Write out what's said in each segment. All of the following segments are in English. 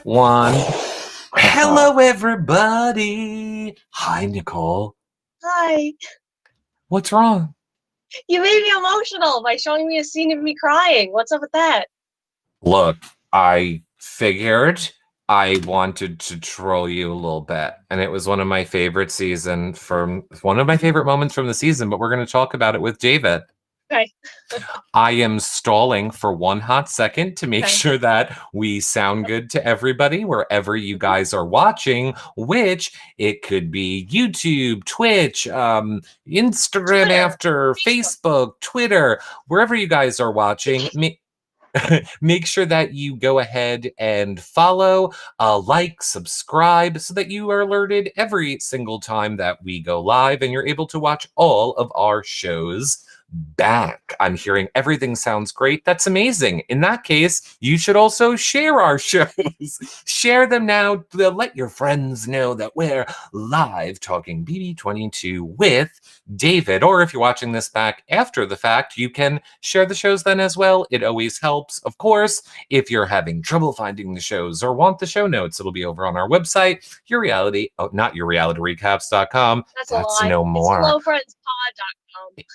One. Hello, everybody. Hi, Nicole. Hi. What's wrong? You made me emotional by showing me a scene of me crying. What's up with that? Look, I figured I wanted to troll you a little bit, and it was one of my favorite moments from the season, but we're going to talk about it with David. Okay. I am stalling for one hot second to make sure that we sound good to everybody wherever you guys are watching, which it could be YouTube, Twitch, Instagram, Twitter, after Facebook, Twitter, wherever you guys are watching. Make sure that you go ahead and follow, like, subscribe, so that you are alerted every single time that we go live and you're able to watch all of our shows back. I'm hearing everything sounds great. That's amazing. In that case, you should also share our shows. Share them now to let your friends know that we're live talking BB22 with David. Or if you're watching this back after the fact, you can share the shows then as well. It always helps. Of course, if you're having trouble finding the shows or want the show notes, it'll be over on our website, not yourrealityrecaps.com. That's no more. It's HelloFriendsPod.com.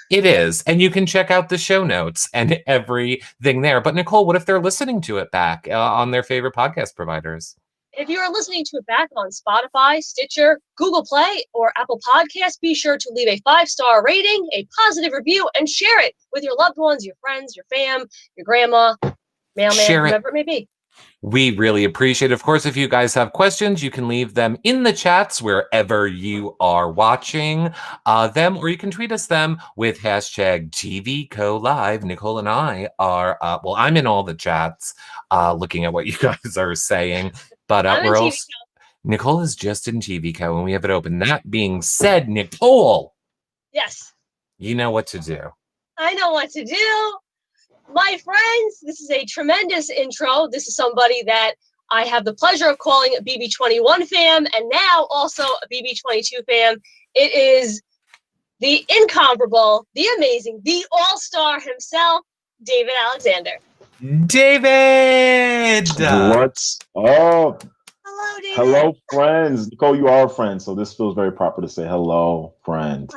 It is. And you can check out the show notes and everything there. But Nicole, what if they're listening to it back on their favorite podcast providers? If you are listening to it back on Spotify, Stitcher, Google Play, or Apple Podcasts, be sure to leave a 5-star rating, a positive review, and share it with your loved ones, your friends, your fam, your grandma, mailman, whoever it may be. We really appreciate it. Of course, if you guys have questions, you can leave them in the chats wherever you are watching them, or you can tweet us them with hashtag TVCoLive. Nicole and I are, I'm in all the chats looking at what you guys are saying, but we're also, Nicole is just in TVCo and we have it open. That being said, Nicole. Yes. You know what to do. I know what to do. My friends, this is a tremendous intro. This is somebody that I have the pleasure of calling a BB21 fam, and now also a BB22 fam. It is the incomparable, the amazing, the all-star himself, David Alexander. David! What's up? Hello, David. Hello, friends. Nicole, you are a friend, so this feels very proper to say hello, friend.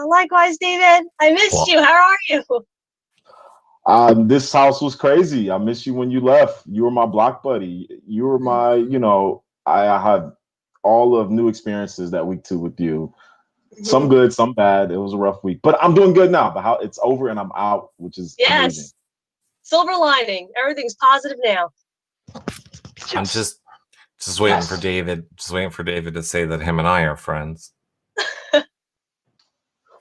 Likewise, David. I missed you. How are you? This house was crazy. I missed you when you left. You were my block buddy. You were my, I had all of new experiences that week 2 with you. Mm-hmm. Some good, some bad. It was a rough week, but I'm doing good now. But it's over and I'm out, which is amazing. Silver lining. Everything's positive now. I'm just Just waiting for David. Just waiting for David to say that him and I are friends.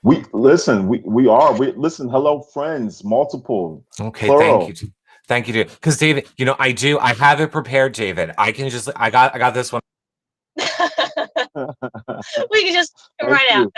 We listen. We are. We listen. Hello, friends. Multiple. Okay, Plural. thank you. Thank you, because David, I have it prepared, David. I got this one. We can just right out.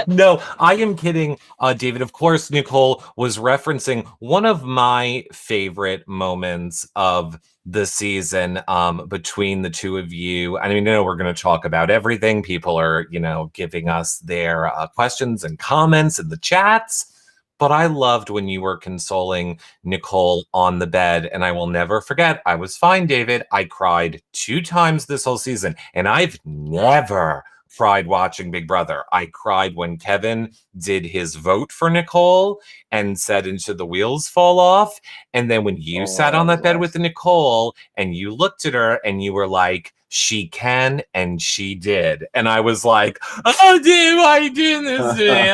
No, I am kidding, David. Of course, Nicole was referencing one of my favorite moments of the season between the two of you. I mean, we're going to talk about everything. People are, giving us their questions and comments in the chats. But I loved when you were consoling Nicole on the bed, and I will never forget. I was fine, David. I cried 2 times this whole season, and I've never cried watching Big Brother. I cried when Kevin did his vote for Nicole and said "Until the Wheels Fall Off," and then when you sat on that bed with Nicole and you looked at her and you were like, "She can," and she did, and I was like, "Oh, dude, why are you doing this to me?"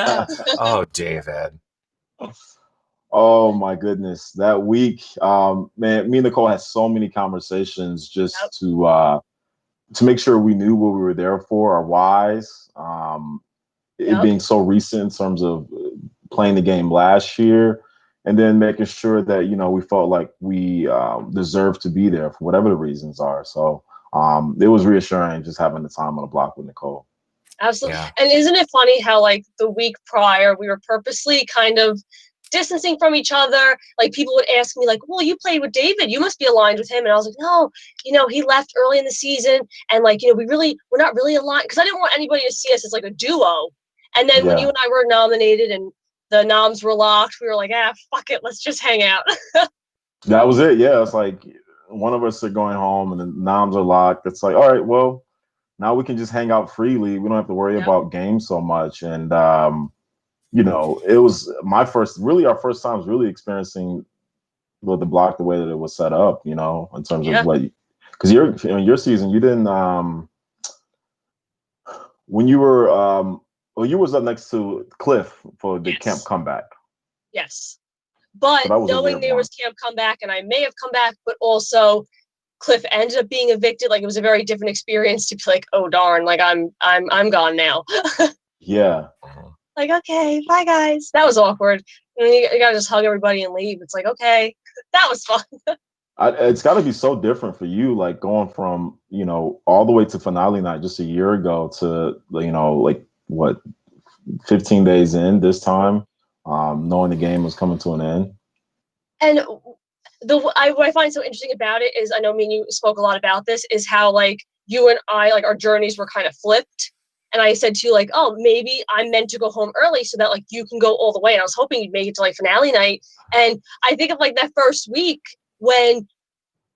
Oh, David. Oh my goodness, that week, man, me and Nicole had so many conversations just to make sure we knew what we were there for, our whys. It being so recent in terms of playing the game last year, and then making sure that we felt like we deserved to be there for whatever the reasons are. So it was reassuring just having the time on the block with Nicole. Absolutely. Yeah. And isn't it funny how like the week prior we were purposely kind of distancing from each other? Like people would ask me like, well, you played with David, you must be aligned with him. And I was like, no, he left early in the season, and like, we're not really aligned, because I didn't want anybody to see us as like a duo. And then when you and I were nominated and the noms were locked, we were like, fuck it, let's just hang out. That was it. Yeah, it's like one of us are going home and the noms are locked. It's like, all right, well, now we can just hang out freely. We don't have to worry about games so much. And it was our first time really experiencing the block the way that it was set up, in terms of what, because in your season, you didn't, when you were, you was up next to Cliff for the camp comeback. Yes. But so knowing there was camp comeback, and I may have come back, but also Cliff ended up being evicted. Like, it was a very different experience to be like, oh darn, like I'm gone now. Yeah. Like, okay, bye guys. That was awkward. And then you gotta just hug everybody and leave. It's like, okay, that was fun. It's got to be so different for you, like going from all the way to finale night just a year ago to like what, 15 days in this time, knowing the game was coming to an end. And what I find so interesting about it is, I know me and you spoke a lot about this, is how like you and I, like our journeys were kind of flipped. And I said to you, like, oh, maybe I'm meant to go home early so that like you can go all the way. And I was hoping you'd make it to like finale night. And I think of like that first week when,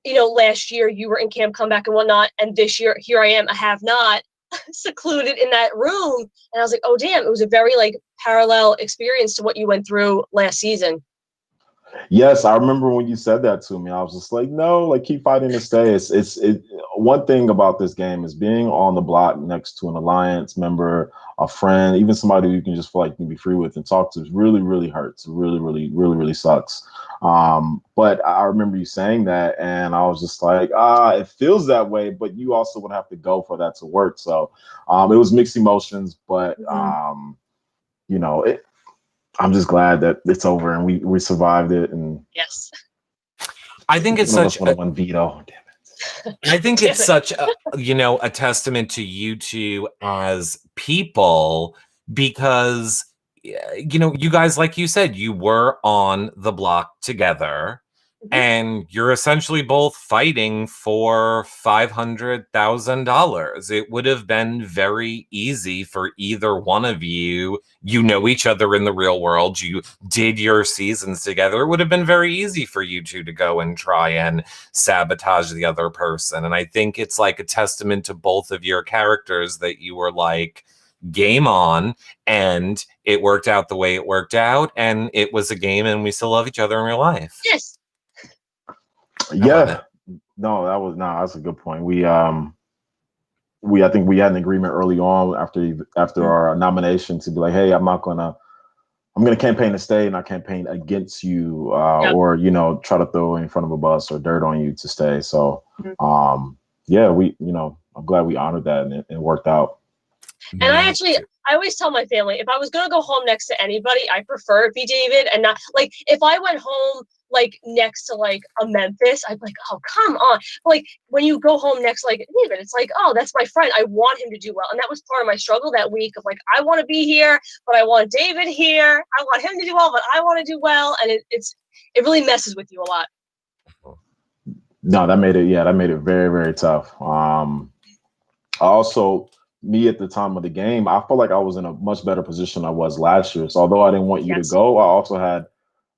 last year you were in camp comeback and whatnot. And this year, here I am, I have not, secluded in that room. And I was like, oh, damn, it was a very like parallel experience to what you went through last season. Yes, I remember when you said that to me. I was just like, no, like keep fighting to stay. It's one thing about this game is being on the block next to an alliance member, a friend, even somebody you can just feel like you can be free with and talk to. Really, really hurts. Really, really, really, really sucks. But I remember you saying that, and I was just like, it feels that way, but you also would have to go for that to work. So it was mixed emotions, but I'm just glad that it's over and we survived it. And yes, I think it's such a one veto. Damn it. I think it's such a testament to you two as people, because you guys, like you said, you were on the block together. And you're essentially both fighting for $500,000. It would have been very easy for either one of you. You know each other in the real world. You did your seasons together. It would have been very easy for you two to go and try and sabotage the other person. And I think it's like a testament to both of your characters that you were like, game on, and it worked out the way it worked out. And it was a game, and we still love each other in real life. Yes. Yeah, no, that's a good point. I think we had an agreement early on after our nomination to be like, hey, I'm gonna campaign to stay, and not campaign against you, or try to throw in front of a bus or dirt on you to stay. So yeah, I'm glad we honored that and it worked out. And I always tell my family, if I was gonna go home next to anybody, I prefer it be David, and not like if I went home like next to like a Memphis, I'd be like, oh come on. Like when you go home next to, like David, it's like, oh, that's my friend. I want him to do well. And that was part of my struggle that week of like, I want to be here, but I want David here. I want him to do well, but I want to do well. And it really messes with you a lot. No, that made it very, very tough. Also, me at the time of the game, I felt like I was in a much better position than I was last year. So although I didn't want you to go, I also had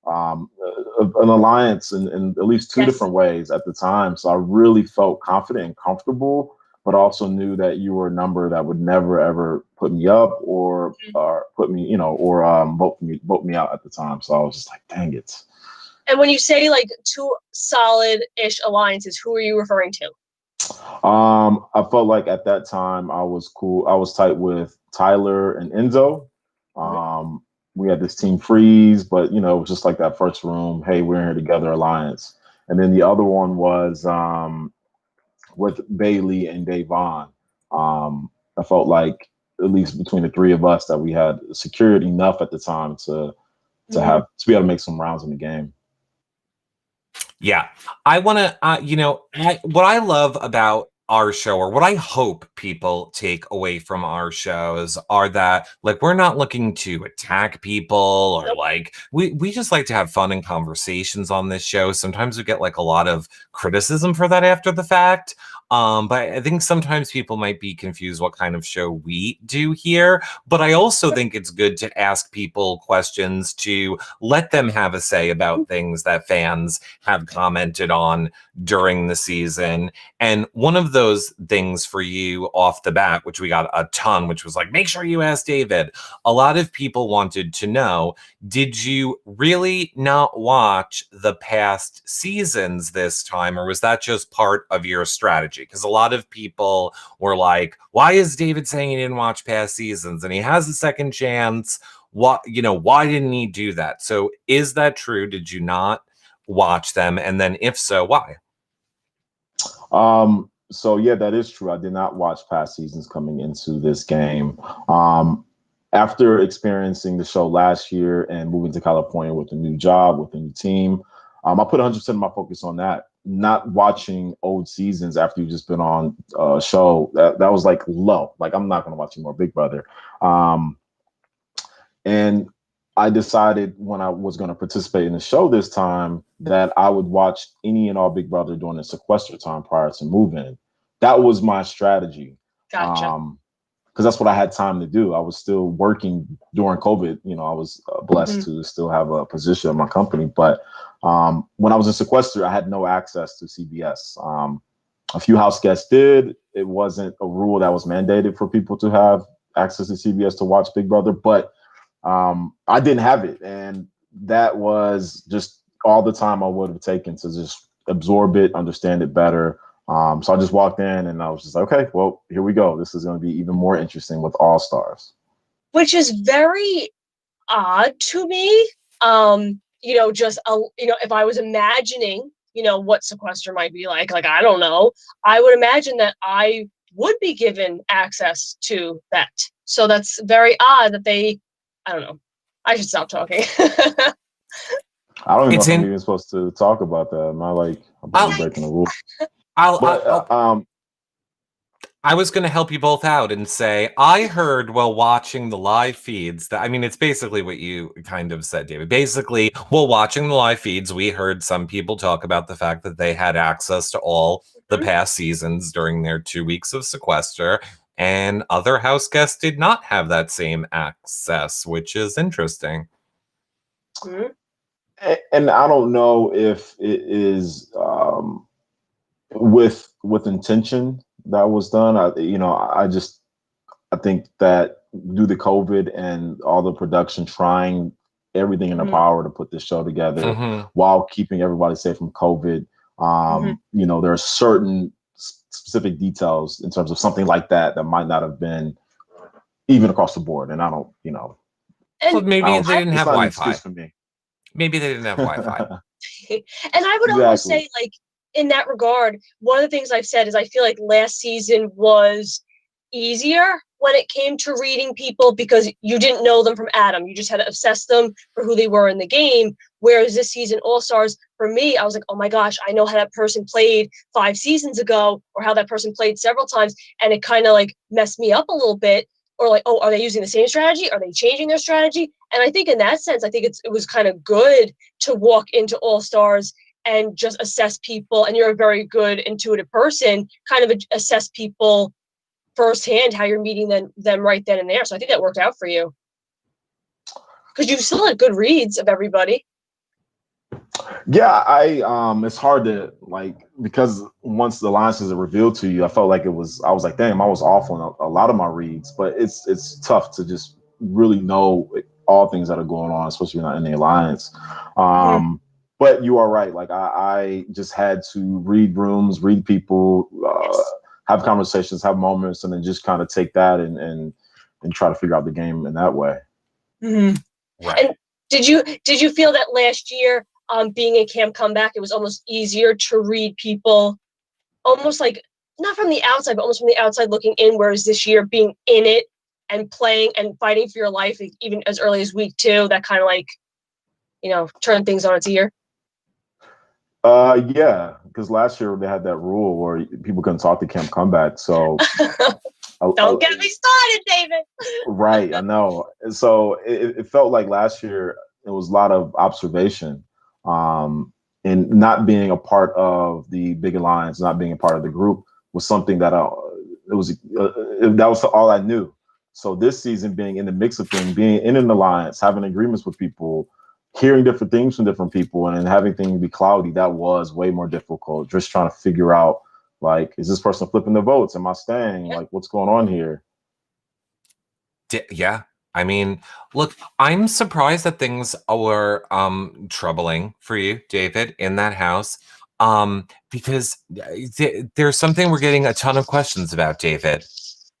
an alliance in at least two different ways at the time. So I really felt confident and comfortable, but also knew that you were a number that would never ever put me up or put me, or vote me out at the time. So I was just like, dang it. And when you say like two solid-ish alliances, who are you referring to? I felt like at that time I was cool. I was tight with Tyler and Enzo. We had this team freeze, but it was just like that first room. Hey, we're in here together alliance. And then the other one was with Bailey and Davon. I felt like at least between the three of us that we had secured enough at the time to be able to make some rounds in the game. Yeah, I want to, what I love about our show, or what I hope people take away from our shows, are that like we're not looking to attack people, or like we just like to have fun and conversations on this show. Sometimes we get like a lot of criticism for that after the fact. But I think sometimes people might be confused what kind of show we do here. But I also think it's good to ask people questions, to let them have a say about things that fans have commented on during the season. And one of those things for you off the bat, which we got a ton, which was like, make sure you ask David. A lot of people wanted to know, did you really not watch the past seasons this time, or was that just part of your strategy? Because a lot of people were like, why is David saying he didn't watch past seasons and he has a second chance? Why didn't he do that? So is that true? Did you not watch them? And then if so, why? So yeah, that is true. I did not watch past seasons coming into this game. After experiencing the show last year and moving to California with a new job, with a new team, I put 100% of my focus on that. Not watching old seasons after you've just been on a show, that was like low. Like, I'm not going to watch any more Big Brother. And I decided when I was going to participate in the show this time that I would watch any and all Big Brother during the sequester time prior to moving. That was my strategy. Gotcha. Because that's what I had time to do. I was still working during COVID. I was blessed to still have a position in my company. But when I was in sequester, I had no access to CBS. A few house guests did. It wasn't a rule that was mandated for people to have access to CBS to watch Big Brother, but I didn't have it. And that was just all the time I would have taken to just absorb it, understand it better. So I just walked in and I was just like, okay, well, here we go. This is going to be even more interesting with All Stars. Which is very odd to me. If I was imagining, what sequester might be like I don't know, I would imagine that I would be given access to that. So that's very odd that I don't know. I should stop talking. I don't even know if I'm even supposed to talk about that. Am I I'm breaking the rules? I was going to help you both out and say, I heard while watching the live feeds that, it's basically what you kind of said, David. Basically, while watching the live feeds, we heard some people talk about the fact that they had access to all the past seasons during their 2 weeks of sequester, and other house guests did not have that same access, which is interesting. And I don't know if it is with intention that was done. I think that due to COVID and all the production trying everything in their power to put this show together while keeping everybody safe from COVID, there are certain specific details in terms of something like that might not have been even across the board. And I don't, well, maybe they didn't have Wi-Fi. For me. Maybe they didn't have Wi-Fi. And I would almost say, in that regard, one of the things I've said is I feel like last season was easier when it came to reading people because you didn't know them from Adam. You just had to assess them for who they were in the game. Whereas this season, All-Stars, for me, I was like, oh my gosh, I know how that person played 5 seasons ago or how that person played several times. And it kind of like messed me up a little bit. Or like, oh, are they using the same strategy? Are they changing their strategy? And I think in that sense, I think it was kind of good to walk into All-Stars and just assess people. And you're a very good intuitive person, kind of assess people firsthand, how you're meeting them right then and there. So I think that worked out for you. Because you still had good reads of everybody. Yeah, it's hard to like because once the alliances are revealed to you, I felt like I was like, damn, I was off on a lot of my reads, but it's tough to just really know all things that are going on, especially not in the alliance. But you are right. Like I just had to read rooms, read people, have conversations, have moments, and then just kind of take that and try to figure out the game in that way. Mm-hmm. Right. And did you feel that last year, being a camp comeback, it was almost easier to read people, almost like not from the outside, but almost from the outside looking in? Whereas this year, being in it and playing and fighting for your life, even as early as week 2, that kind of like, turned things on its ear. Yeah, because last year they had that rule where people couldn't talk to camp comeback. So don't get me started, David. Right, I know. So it felt like last year it was a lot of observation, and not being a part of the big alliance, not being a part of the group was something that that was all I knew. So this season, being in the mix of things, being in an alliance, having agreements with people, hearing different things from different people, and having things be cloudy, that was way more difficult. Just trying to figure out, like, is this person flipping the votes? Am I staying? Like, what's going on here? Yeah. I mean, look, I'm surprised that things were troubling for you, David, in that house. Because there's something we're getting a ton of questions about, David.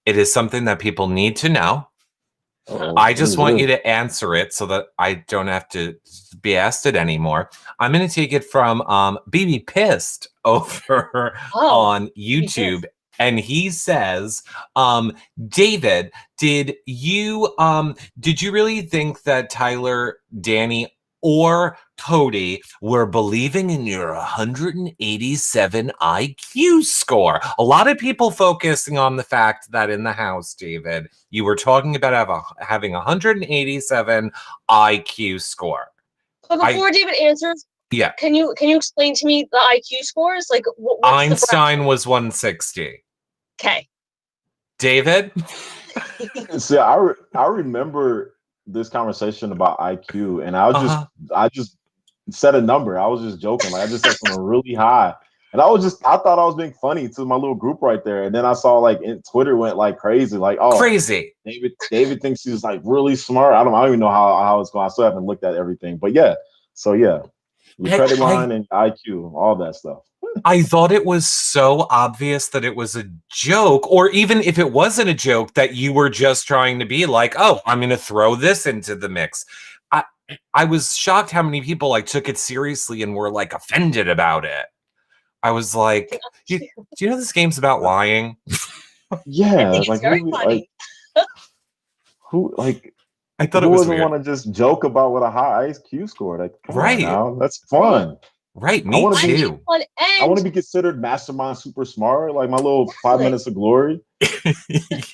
It is something that people need to know. I just want you to answer it so that I don't have to be asked it anymore. I'm going to take it from BB Pissed over on YouTube. And he says, David, did you really think that Tyler, Danny, or Cody were believing in your 187 IQ score? A lot of people focusing on the fact that in the house, David, you were talking about having 187 IQ score. But before David answers, can you explain to me the IQ scores? Like, what's Einstein was 160. Okay. David? See, I remember this conversation about IQ, and I just said a number. I was just joking. Like, I just said something really high. And I thought I was being funny to my little group right there. And then I saw like Twitter went like crazy. Like, oh, crazy. David thinks he's like really smart. I don't even know how it's going. I still haven't looked at everything. But yeah. So yeah. Your credit line and IQ, all that stuff. I thought it was so obvious that it was a joke, or even if it wasn't a joke, that you were just trying to be like, oh, I'm going to throw this into the mix. I was shocked how many people like took it seriously and were like offended about it. I was like, do you know this game's about lying? Yeah, it's like very funny. I thought it was weird. Want to just joke about what a high IQ score. Like, come on now, that's fun. Right, me too. I want to be considered mastermind super smart, like my little 5 minutes of glory.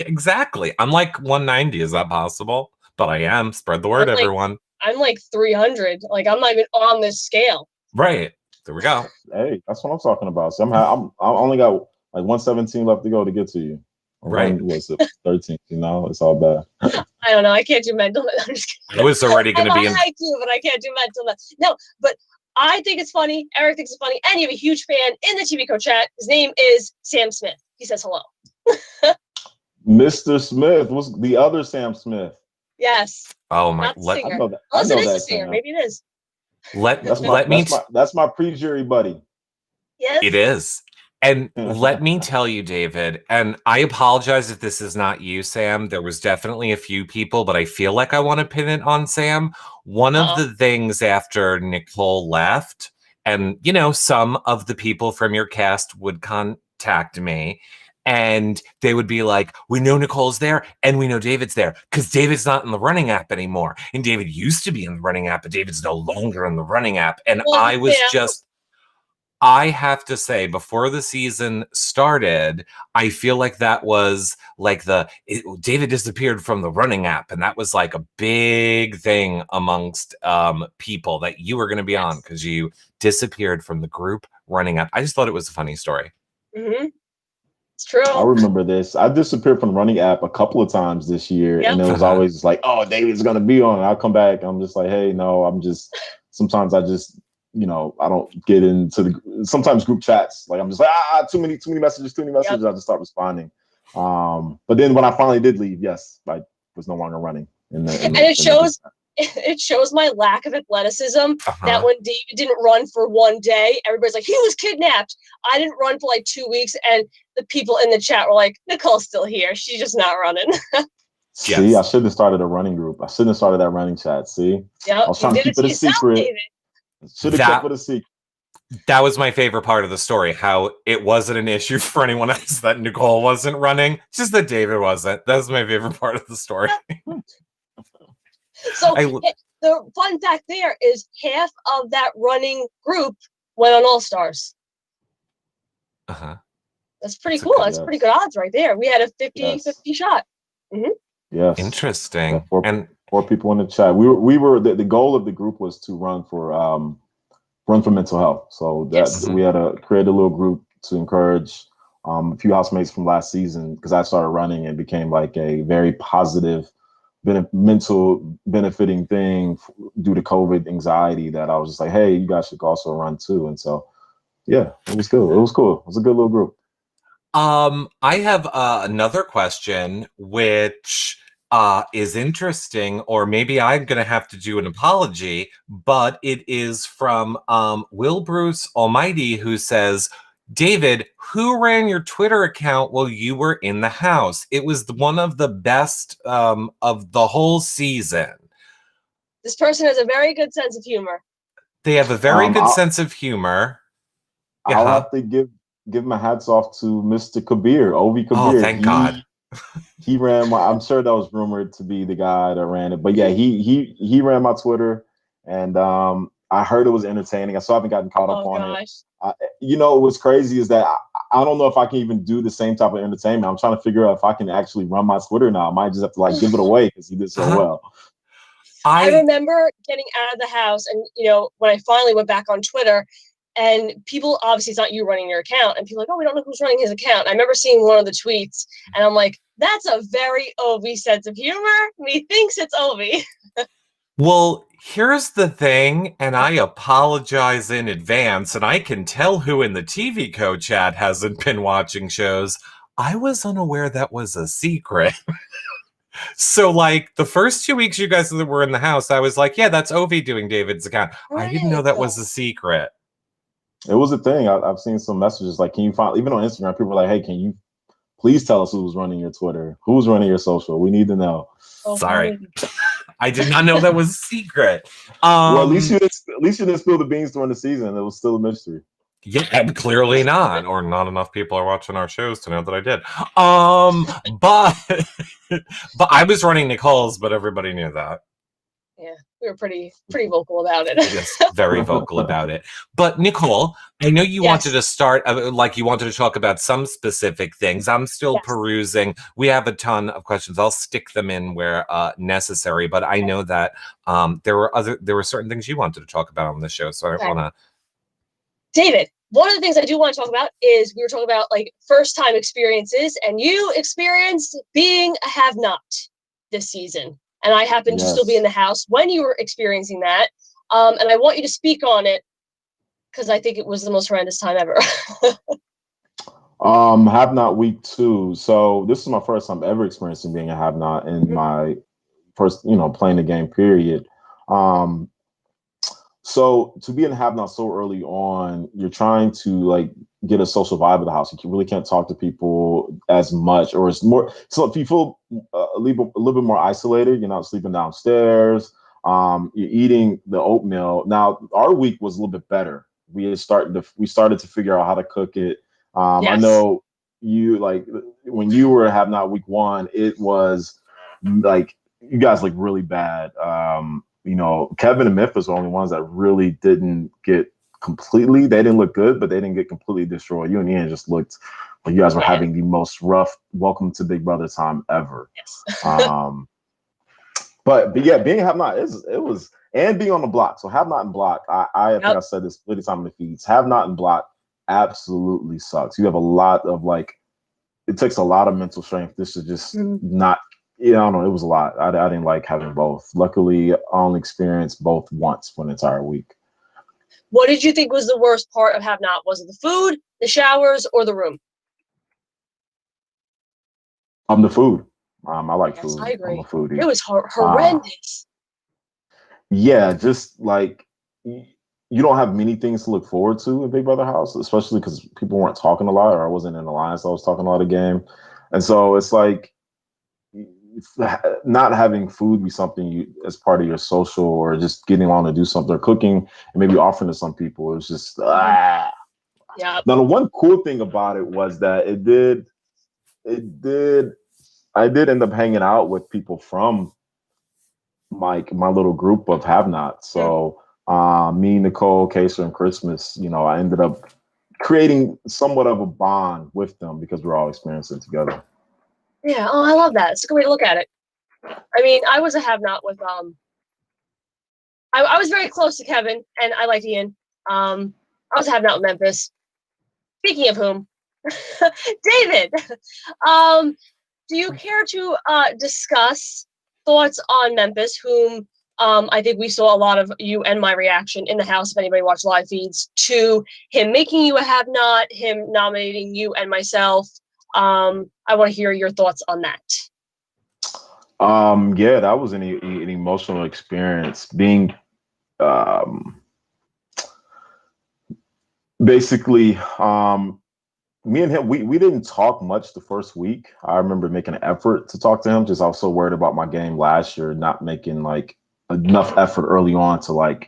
Exactly. I'm like 190. Is that possible? But I am. Spread the word, everyone. I'm like 300. Like, I'm not even on this scale. Right. There we go. Hey, that's what I'm talking about. Somehow I only got like 117 left to go to get to you. Right. Was it 13? It's all bad. I don't know. I can't do mental. I'm just kidding. I was already going to be in. I do, but I can't do mental. No, but I think it's funny. Eric thinks it's funny. And you have a huge fan in the TV Co chat. His name is Sam Smith. He says hello. Mr. Smith was the other Sam Smith. Yes. Oh my! I know that. Unless it is a singer. Maybe it is. That's my pre-jury buddy. Yes. It is. And let me tell you, David, and I apologize if this is not you, Sam. There was definitely a few people, but I feel like I want to pin it on Sam. One of the things after Nicole left And, some of the people from your cast would contact me and they would be like, we know Nicole's there and we know David's there because David's not in the running app anymore. And David used to be in the running app, but David's no longer in the running app. And I was I have to say, before the season started, I feel like that was like David disappeared from the running app. And that was like a big thing amongst people that you were going to be on because you disappeared from the group running app. I just thought it was a funny story. Mm-hmm. It's true. I remember this. I disappeared from the running app a couple of times this year, and it was always like, "Oh, David's gonna be on." I'll come back. I'm just like, "Hey, no." Sometimes I just, I don't get into sometimes group chats. Like I'm just like, too many messages. Yep. I just start responding. But then when I finally did leave, yes, I was no longer running. It shows my lack of athleticism that when David didn't run for one day, everybody's like, he was kidnapped. I didn't run for like 2 weeks, and the people in the chat were like, Nicole's still here. She's just not running. See, I shouldn't have started a running group. I shouldn't have started that running chat. See, yep, I was trying to keep it a secret. Should have kept it a secret. That was my favorite part of the story, how it wasn't an issue for anyone else that Nicole wasn't running, just that David wasn't. That was my favorite part of the story. So the fun fact there is half of that running group went on All Stars. That's pretty cool. That's pretty good odds right there. We had a 50-50 shot. Mm-hmm. Yes. Interesting. Four people in the chat. We were the goal of the group was to run for mental health. So we had to create a little group to encourage a few housemates from last season, because I started running and became like a very positive mental benefiting thing due to COVID anxiety, that I was just like, hey, you guys should also run too. And so, yeah, it was cool. It was cool. It was a good little group. I have another question, which is interesting, or maybe I'm going to have to do an apology, but it is from Will Bruce Almighty, who says, David, who ran your Twitter account while you were in the house? It was one of the best of the whole season. This person has a very good sense of humor. They have a very good sense of humor. I'll have to give my hats off to Mr. Kabir, Ovi Kabir. Oh, thank God. He ran I'm sure that was rumored to be the guy that ran it, but yeah, he ran my Twitter, and I heard it was entertaining. I still haven't gotten caught up on it. What's crazy is that I don't know if I can even do the same type of entertainment. I'm trying to figure out if I can actually run my Twitter now. I might just have to give it away because he did so well. I remember getting out of the house, and when I finally went back on Twitter, and people, obviously it's not you running your account, and people are like, oh, we don't know who's running his account. I remember seeing one of the tweets, and I'm like, that's a very Ovi sense of humor. Methinks it's Ovi. Well, here's the thing, and I apologize in advance, and I can tell who in the TV Co chat hasn't been watching shows. I was unaware that was a secret. So, the first 2 weeks you guys were in the house, I was like, yeah, that's Ovi doing David's account. Right. I didn't know that was a secret. It was a thing. I've seen some messages can you find, even on Instagram, people are like, hey, can you please tell us who's running your Twitter? Who's running your social? We need to know. Oh, sorry. I did not know that was a secret. Well, at least you didn't spill the beans during the season. It was still a mystery. Yeah, clearly not, or not enough people are watching our shows to know that I did. But I was running Nicole's, but everybody knew that. Yeah, we were pretty vocal about it. Yes, very vocal about it. But Nicole, I know you wanted to start, you wanted to talk about some specific things. I'm still perusing. We have a ton of questions. I'll stick them in where necessary. But I know that there were certain things you wanted to talk about on the show, so I want to. David, one of the things I do want to talk about is we were talking about first time experiences, and you experienced being a have-not this season. And I happened to still be in the house when you were experiencing that. And I want you to speak on it because I think it was the most horrendous time ever. Have not week 2. So this is my first time ever experiencing being a have not in my first, playing the game period. So to be in a have not so early on, you're trying to get a social vibe of the house. You really can't talk to people as much, or it's more. So if you feel a little bit more isolated, you're not sleeping downstairs. You're eating the oatmeal. Now our week was a little bit better. we started to figure out how to cook it. I Yes. know you like when you were Have Not week 1, it was like you guys looked really bad. Kevin and Memphis were the only ones that really didn't get completely. They didn't look good, but they didn't get completely destroyed. You and Ian just looked like you guys were having the most rough welcome to Big Brother time ever. Yes. But yeah, being Have Not it was and being on the block. So Have Not and block. I think I said this plenty of time in the feeds. Have Not and block absolutely sucks. You have a lot of it takes a lot of mental strength. This is just not. Yeah, I don't know. It was a lot. I didn't like having both. Luckily, I only experienced both once for an entire week. What did you think was the worst part of Have Not? Was it the food, the showers, or the room? The food. I like food. I agree. I'm a foodie. It was horrendous. Yeah, just like you don't have many things to look forward to in Big Brother House, especially because people weren't talking a lot, or I wasn't in Alliance. So I was talking a lot of game, and so it's like not having food be something you as part of your social, or just getting on to do something, or cooking and maybe offering to some people. It's just Yeah. Now the one cool thing about it was that I did end up hanging out with people from my little group of Have Not. So me, Nicole, Kaser, and Christmas, I ended up creating somewhat of a bond with them because we're all experiencing it together. Yeah. Oh, I love that. It's a good way to look at it. I mean, I was a Have Not with I was very close to Kevin, and I liked Ian. I was a Have Not with Memphis. Speaking of whom, David, do you care to discuss thoughts on Memphis, whom I think we saw a lot of you and my reaction in the house, if anybody watched live feeds, to him making you a Have Not, him nominating you and myself. I want to hear your thoughts on that. Yeah, that was an emotional experience. Being basically me and him, we didn't talk much the first week. I remember making an effort to talk to him, just I was so worried about my game last year, not making enough effort early on to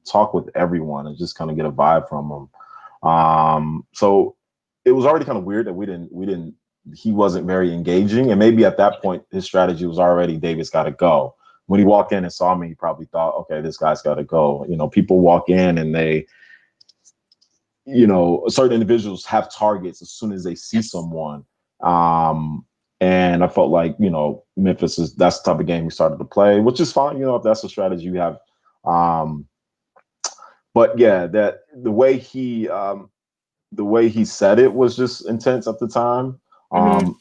talk with everyone and just kind of get a vibe from him. So it was already kind of weird that he wasn't very engaging. And maybe at that point, his strategy was already, David's got to go. When he walked in and saw me, he probably thought, okay, this guy's got to go. People walk in and they, certain individuals have targets as soon as they see someone. And I felt like, Memphis that's the type of game we started to play, which is fine, if that's the strategy you have. But yeah, that the way he said it was just intense at the time.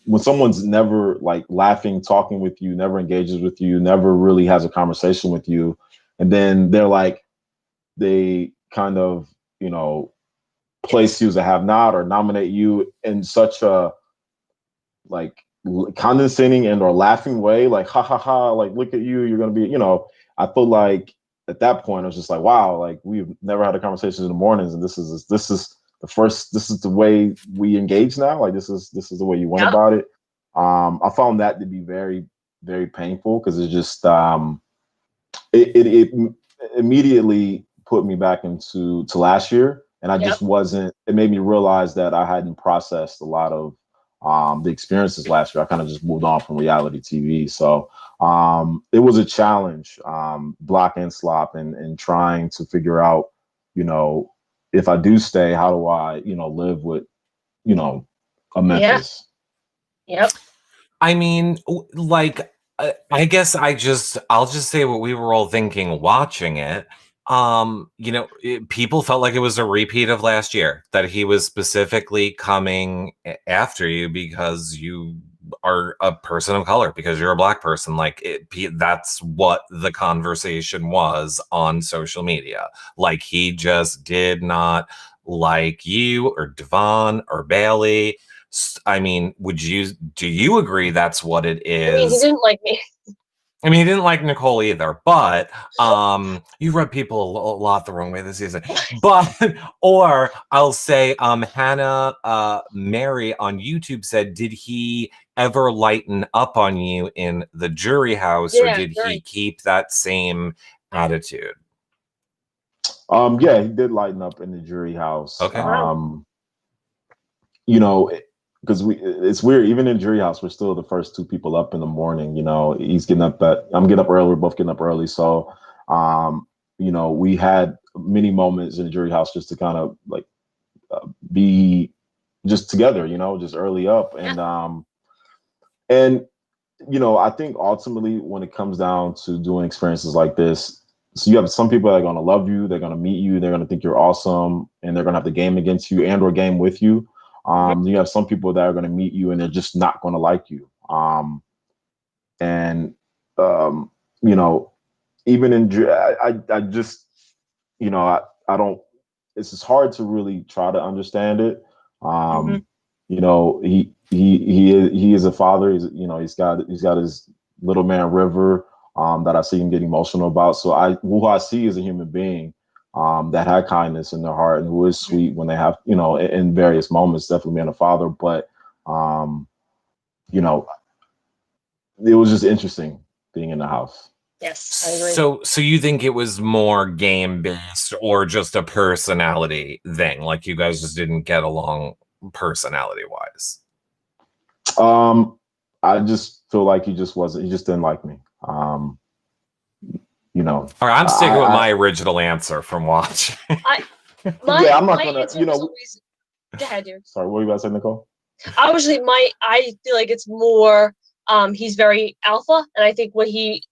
When someone's never laughing, talking with you, never engages with you, never really has a conversation with you, and then they kind of, place you as a Have Not or nominate you in such a condescending and or laughing way, ha ha ha, look at you, you're gonna be, I feel like at that point I was just like, wow, we've never had a conversation in the mornings, and this is the way we engage now. This is the way you went about it. I found that to be very, very painful because it's just it immediately put me back to last year, and I just wasn't. It made me realize that I hadn't processed a lot of the experiences last year. I kind of just moved on from reality TV, so it was a challenge, block and slop, and trying to figure out, if I do stay, how do I, live with, a Memphis. Yep. I mean, I guess I'll just say what we were all thinking watching it. People felt like it was a repeat of last year, that he was specifically coming after you because you are a person of color, because you're a Black person. That's what the conversation was on social media. He just did not like you or Devon or Bailey. I mean, do you agree that's what it is? I mean, he didn't like me. I mean, he didn't like Nicole either, but you rub people a lot the wrong way this season. But, or I'll say, Hannah Mary on YouTube said, did he ever lighten up on you in the jury house, or did he keep that same attitude? Yeah, he did lighten up in the jury house. Okay. Wow. You know, because it's weird. Even in jury house, we're still the first two people up in the morning. You know, he's getting up I'm getting up early. We're both getting up early. So, you know, we had many moments in the jury house just to kind of like be just together. You know, just early up and you know, I think ultimately when it comes down to doing experiences like this, so you have some people that are going to love you, they're going to meet you, they're going to think you're awesome, and they're going to have the game against you and or game with you. You have some people that are going to meet you and they're just not going to like you. And you know, even in I just you know I don't. It's just hard to really try to understand it. You know, he is a father. He's you know he's got his little man River that I see him get emotional about. So who I see is a human being that had kindness in their heart and who is sweet when they have you know in various moments. Definitely being a father, but you know, it was just interesting being in the house. Yes, I agree. So you think it was more game based or just a personality thing? Like you guys just didn't get along personality wise? I just feel like he just didn't like me. You know. All right, I'm sticking with my original answer from watch. I'm not gonna. You know. Always, go ahead, dude. Sorry, what were you about to say, Nicole? I feel like it's more. He's very alpha, and I think when he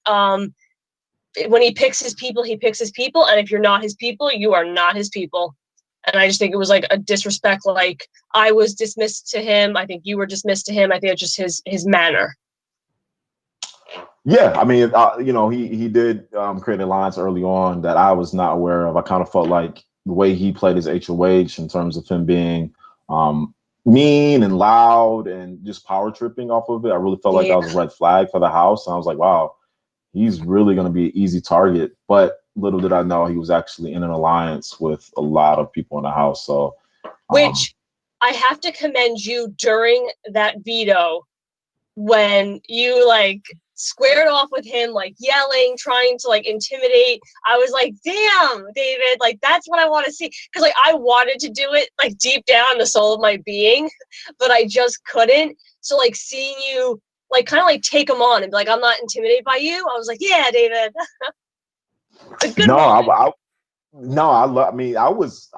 picks his people, he picks his people, and if you're not his people, you are not his people. And I just think it was like a disrespect. Like I was dismissed to him. I think you were dismissed to him. I think it's just his manner. Yeah, I mean, you know, he did create alliance early on that I was not aware of. I kind of felt like the way he played his HOH in terms of him being mean and loud and just power tripping off of it. I really felt like that was a red flag for the house. And I was like, wow, he's really going to be an easy target. But little did I know he was actually in an alliance with a lot of people in the house. So, which I have to commend you during that veto when you like squared off with him, like yelling, trying to like intimidate. I was like, damn, David, like that's what I want to see. Because like I wanted to do it like deep down in the soul of my being, but I just couldn't. So like seeing you like kind of like take him on and be like, I'm not intimidated by you. I was like, yeah, David. It's a good moment. I mean, I was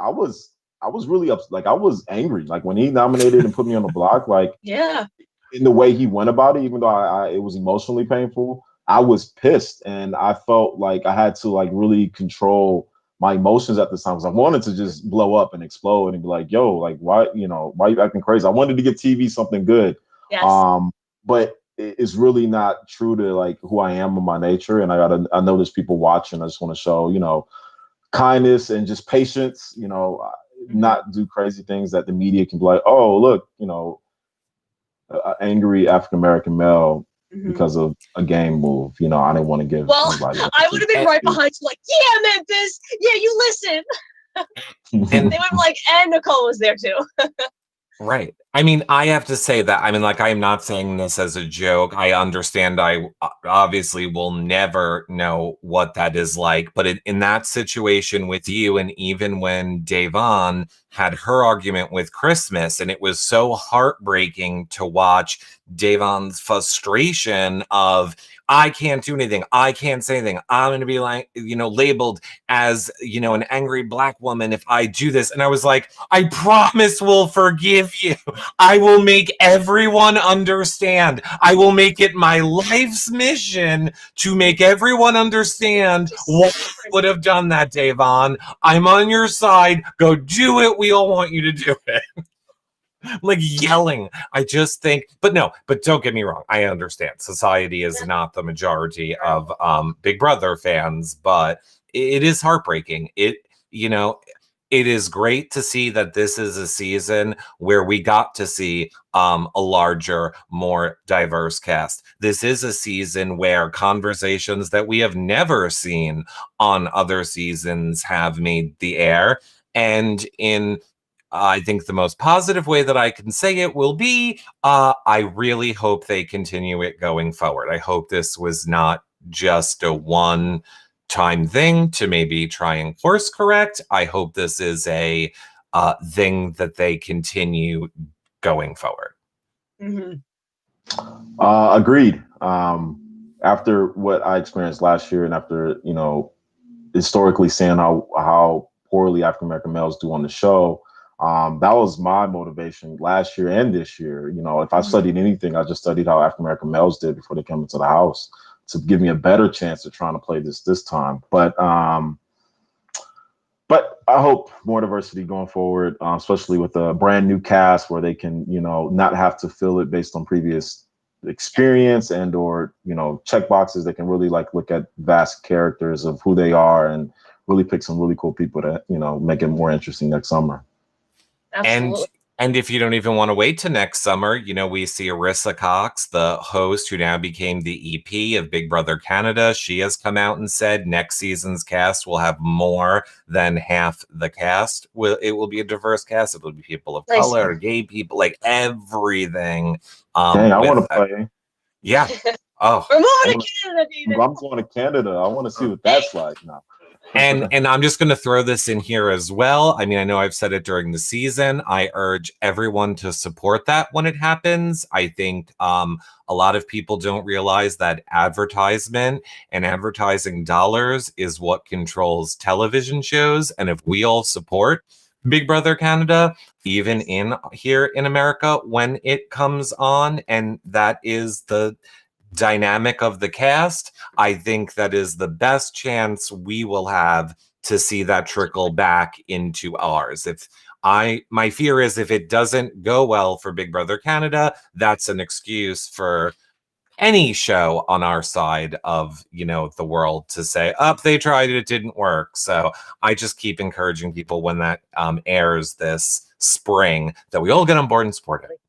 really upset. Like I was angry. Like when he nominated and put me on the block, like yeah. In the way he went about it, even though it was emotionally painful, I was pissed and I felt like I had to like really control my emotions at the time because I wanted to just blow up and explode and be like, yo, like why are you acting crazy? I wanted to give TV something good. Yes. But it's really not true to like who I am in my nature. And I know there's people watching. I just want to show, you know, kindness and just patience, you know, not do crazy things that the media can be like, oh, look, you know, angry African-American male because of a game move. You know, I didn't want to give anybody. I would have been right behind you, like, yeah, Memphis, yeah, you listen. And they would be like, and Nicole was there too. Right. I mean, I have to say that, I mean, like, I am not saying this as a joke. I understand I obviously will never know what that is like. But in that situation with you, and even when Davon had her argument with Christmas, and it was so heartbreaking to watch Davon's frustration of, I can't do anything. I can't say anything. I'm going to be like, you know, labeled as, you know, an angry Black woman if I do this. And I was like, I promise we'll forgive you. I will make everyone understand. I will make it my life's mission to make everyone understand what I would have done that, Davon. I'm on your side. Go do it. We all want you to do it. Like yelling. I just think, but don't get me wrong. I understand society is not the majority of Big Brother fans, but it is heartbreaking. It is great to see that this is a season where we got to see a larger, more diverse cast. This is a season where conversations that we have never seen on other seasons have made the air. And in I think the most positive way that I can say it will be, I really hope they continue it going forward. I hope this was not just a one one-time thing to maybe try and course correct. I hope this is a thing that they continue going forward. Agreed. After what I experienced last year, and after, you know, historically seeing how poorly African American males do on the show, that was my motivation last year and this year. You know, if I studied anything, I just studied how African American males did before they came into the house, to give me a better chance of trying to play this time. But I hope more diversity going forward, especially with a brand new cast where they can, you know, not have to fill it based on previous experience and or, you know, check boxes. They can really like look at vast characters of who they are and really pick some really cool people to, you know, make it more interesting next summer. Absolutely. And if you don't even want to wait to next summer, you know, we see Arissa Cox, the host who now became the EP of Big Brother Canada. She has come out and said next season's cast will have more than half the cast. It will be a diverse cast. It will be people of color, gay people, like everything. Dang, I want to play. Yeah. Oh, we're moving to Canada, David. I'm going to Canada. I want to see what that's like now. And I'm just going to throw this in here as well. I mean, I know I've said it during the season. I urge everyone to support that when it happens. I think a lot of people don't realize that advertisement and advertising dollars is what controls television shows. And if we all support Big Brother Canada, even here in America, when it comes on, and that is the dynamic of the cast, I think that is the best chance we will have to see that trickle back into ours. My fear is if it doesn't go well for Big Brother Canada, that's an excuse for any show on our side of, you know, the world to say, they tried it didn't work. So I just keep encouraging people when that airs this spring that we all get on board and support it.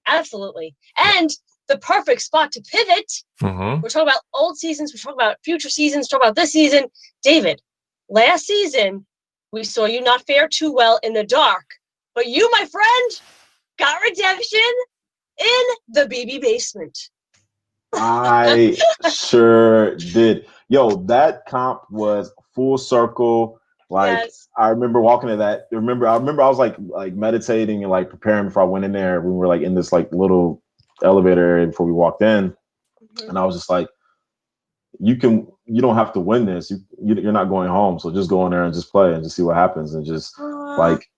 Absolutely. And the perfect spot to pivot. We're talking about old seasons. We're talking about future seasons. We're talking about this season. David, last season, we saw you not fare too well in the dark. But you, my friend, got redemption in the BB basement. I sure did. Yo, that comp was full circle. Like, yes. I remember walking to that. I remember I was like meditating and like preparing before I went in there. We were like in this like little elevator area before we walked in, and I was just like, you don't have to win this. You're not going home, so just go in there and just play and just see what happens and just like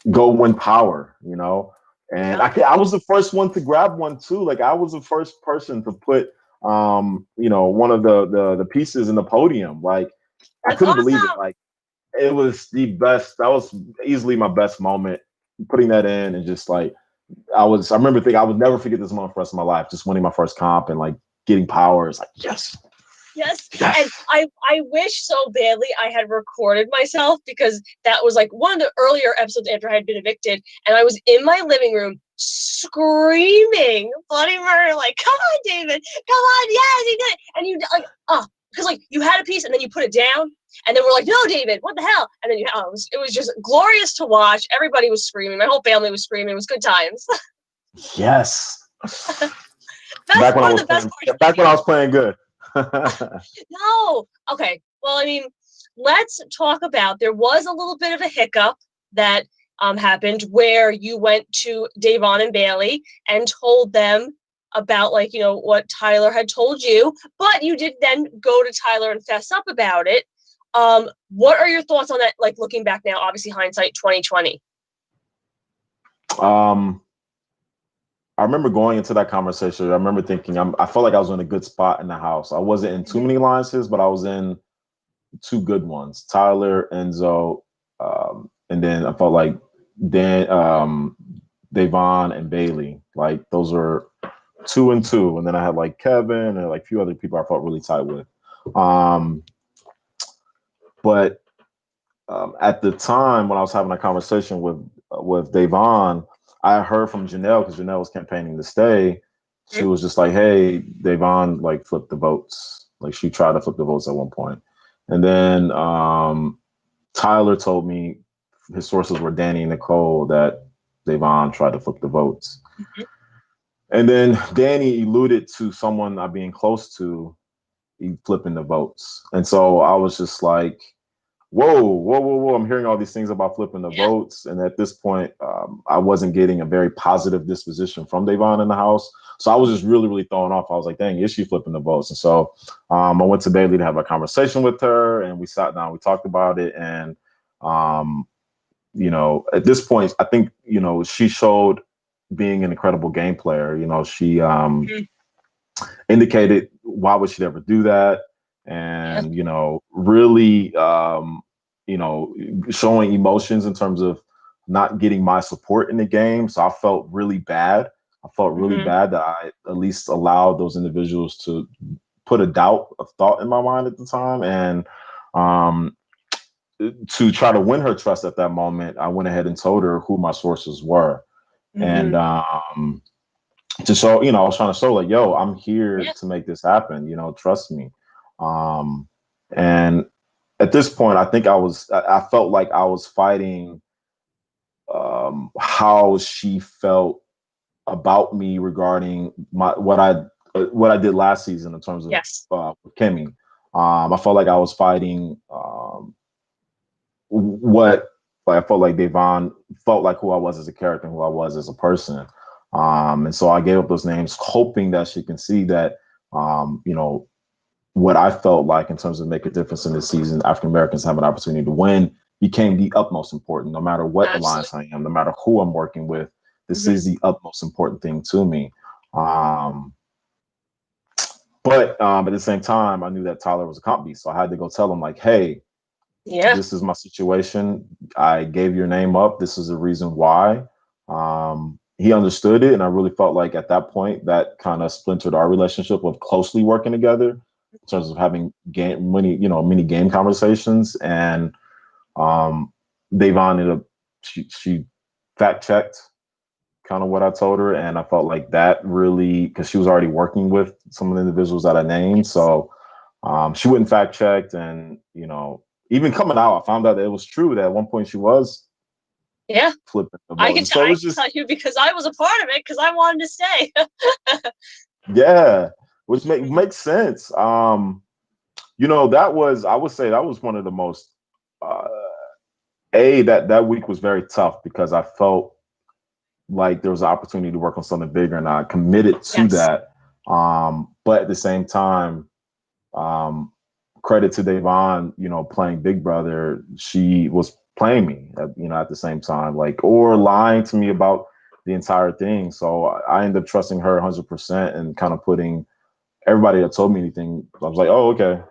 go win power, you know. And I was the first one to grab one too. Like I was the first person to put you know, one of the pieces in the podium. Like I couldn't believe it. Like it was the best. That was easily my best moment, putting that in and just like I remember thinking I would never forget this moment for the rest of my life. Just winning my first comp and like getting power. It's like yes. And I wish so badly I had recorded myself, because that was like one of the earlier episodes after I had been evicted, and I was in my living room screaming bloody murder, like, come on, David, come on, yes, he did it. And you like, because like you had a piece and then you put it down, and then we're like, no, David, what the hell? And then it was just glorious to watch. Everybody was screaming. My whole family was screaming. It was good times. Yes. Back when I was playing good. No. Okay. Well, I mean, let's talk about, there was a little bit of a hiccup that happened where you went to Davon and Bailey and told them about, like, you know, what Tyler had told you, but you did then go to Tyler and fess up about it. What are your thoughts on that? Like looking back now, obviously hindsight 2020. I remember going into that conversation. I remember thinking I felt like I was in a good spot in the house. I wasn't in too many alliances, but I was in two good ones: Tyler, Enzo, and then I felt like Davon and Bailey. Like those were 2 and 2, and then I had like Kevin and like a few other people I felt really tight with. But at the time when I was having a conversation with Davon, I heard from Janelle, because Janelle was campaigning to stay. She was just like, hey, Davon like flipped the votes. Like she tried to flip the votes at one point. And then Tyler told me his sources were Danny and Nicole that Davon tried to flip the votes. And then Danny alluded to someone not being close to flipping the votes. And so I was just like, whoa. I'm hearing all these things about flipping the votes. And at this point, I wasn't getting a very positive disposition from Davon in the house. So I was just really, really thrown off. I was like, dang, is she flipping the votes? And so I went to Bailey to have a conversation with her, and we sat down, we talked about it. And, at this point, I think, she showed being an incredible game player. She indicated why would she ever do that? And, really, showing emotions in terms of not getting my support in the game. So I felt really bad. I felt really bad that I at least allowed those individuals to put a doubt of thought in my mind at the time. And to try to win her trust at that moment, I went ahead and told her who my sources were. And to show, I was trying to show like, yo, I'm here to make this happen, trust me. And at this point, I think I felt like I was fighting how she felt about me regarding what I did last season in terms of Kimmy. I felt like I was fighting I felt like Davon felt like who I was as a character, who I was as a person. And so I gave up those names, hoping that she can see that, what I felt like in terms of make a difference in this season, African Americans have an opportunity to win, became the utmost important, no matter what alliance I am, no matter who I'm working with. This is the utmost important thing to me. But at the same time, I knew that Tyler was a comp beast. So I had to go tell him like, hey, this is my situation. I gave your name up. This is the reason why. He understood it. And I really felt like at that point that kind of splintered our relationship of closely working together in terms of having mini game conversations. And Davon ended up, she fact checked kind of what I told her. And I felt like that really, because she was already working with some of the individuals that I named. So she wouldn't fact checked. And, even coming out, I found out that it was true that at one point she was flipping the vote. I can tell you because I was a part of it because I wanted to stay. Yeah, which makes sense. I would say that was one of the most that week was very tough because I felt like there was an opportunity to work on something bigger and I committed to that. But at the same time, credit to Davon, playing Big Brother, she was playing me, at the same time, or lying to me about the entire thing. So I ended up trusting her 100% and kind of putting everybody that told me anything. I was like, oh, okay,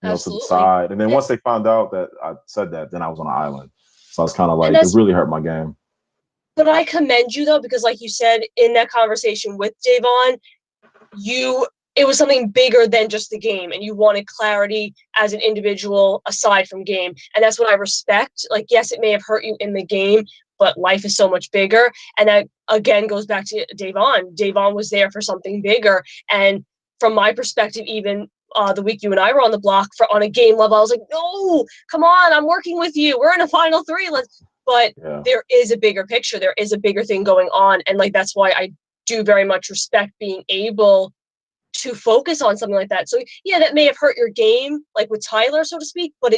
to the side. And then once they found out that I said that, then I was on an island. So I was kind of like, it really hurt my game. But I commend you though, because like you said in that conversation with Davon, it was something bigger than just the game, and you wanted clarity as an individual aside from game. And that's what I respect. Like, yes, it may have hurt you in the game, but life is so much bigger. And that again goes back to Davon. Davon was there for something bigger. And from my perspective, even the week you and I were on the block on a game level, I was like, no, come on, I'm working with you. We're in a final three. There is a bigger picture. There is a bigger thing going on. And that's why I do very much respect being able to focus on something like that. So that may have hurt your game, like with Tyler, so to speak, but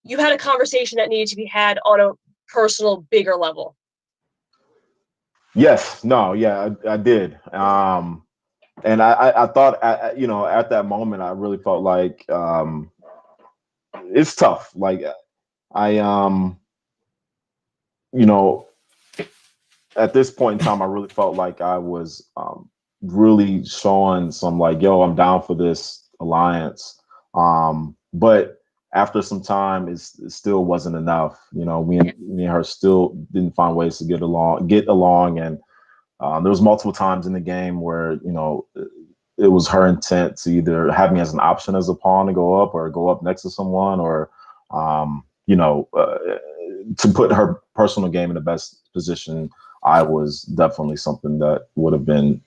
you had a conversation that needed to be had on a personal, bigger level. Yes, no, yeah, I did. And I thought, at that moment, I really felt like it's tough. Like at this point in time, I really felt like I was really showing some like, yo, I'm down for this alliance. But after some time, it still wasn't enough. Me and her still didn't find ways to get along. And there was multiple times in the game where, it was her intent to either have me as an option as a pawn to go up or go up next to someone or, to put her personal game in the best position. I was definitely something that would have been,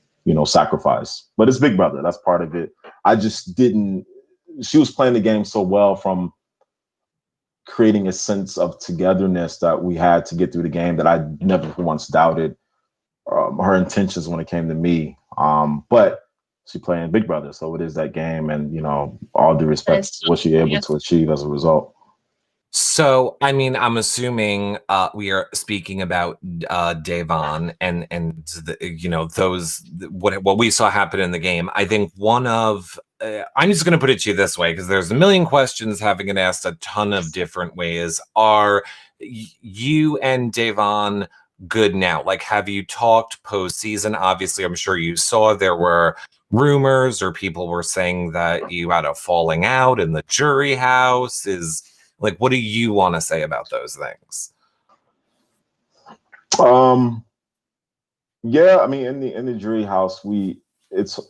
sacrifice. But it's Big Brother. That's part of it. I just didn't. She was playing the game so well from creating a sense of togetherness that we had to get through the game that I never once doubted her intentions when it came to me. But she playing Big Brother, so it is that game, and all due respect, so, what she able yeah. to achieve as a result. So, I mean, I'm assuming we are speaking about Devon and those what we saw happen in the game. I think one of I'm just going to put it to you this way because there's a million questions having it asked a ton of different ways. Are you and Devon good now? Like, have you talked postseason? Obviously, I'm sure you saw there were rumors or people were saying that you had a falling out in the jury house. Like, what do you want to say about those things? Yeah, I mean, in the jury house, it's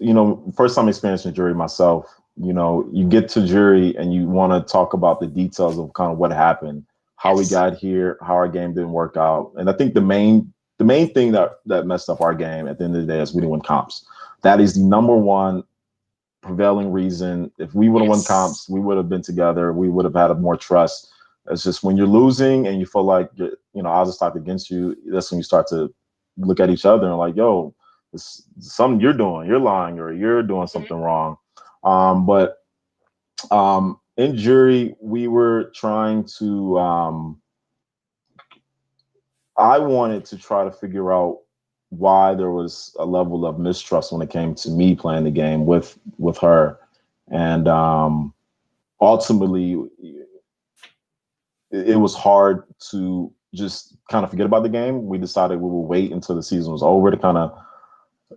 first time experiencing jury myself. You get to jury and you want to talk about the details of kind of what happened, how we got here, how our game didn't work out, and I think the main thing that messed up our game at the end of the day is we didn't win comps. That is the number one prevailing reason. If we would have won comps, we would have been together. We would have had more trust. It's just when you're losing and you feel like odds are stacked against you. That's when you start to look at each other and like, yo, it's something you're doing. You're lying or you're doing something wrong. But in jury, we were trying to. I wanted to try to figure out why there was a level of mistrust when it came to me playing the game with her, and ultimately it was hard to just kind of forget about the game. We decided we would wait until the season was over to kind of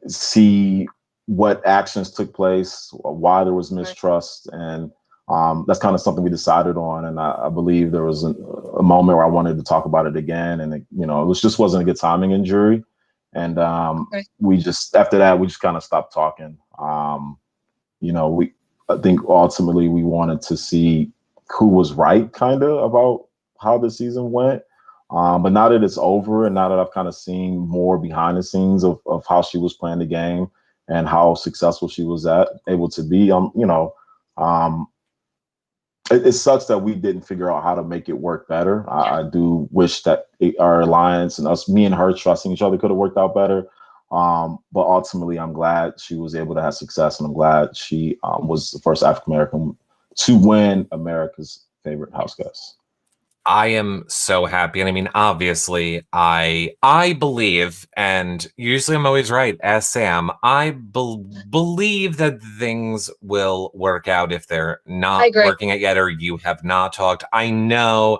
see what actions took place, why there was mistrust, and that's kind of something we decided on. And I believe there was a moment where I wanted to talk about it again, and it just wasn't a good timing in jury. And we just after that we just kind of stopped talking. I think ultimately we wanted to see who was right, kind of about how the season went. But now that it's over, and now that I've kind of seen more behind the scenes of how she was playing the game and how successful she was able to be, it sucks that we didn't figure out how to make it work better. I do wish that our alliance and me and her trusting each other could have worked out better. But ultimately, I'm glad she was able to have success, and I'm glad she was the first African American to win America's favorite house guest. I am so happy. And I mean, obviously, I believe, and usually I'm always right, as Sam, I believe that things will work out if they're not working out yet or you have not talked. I know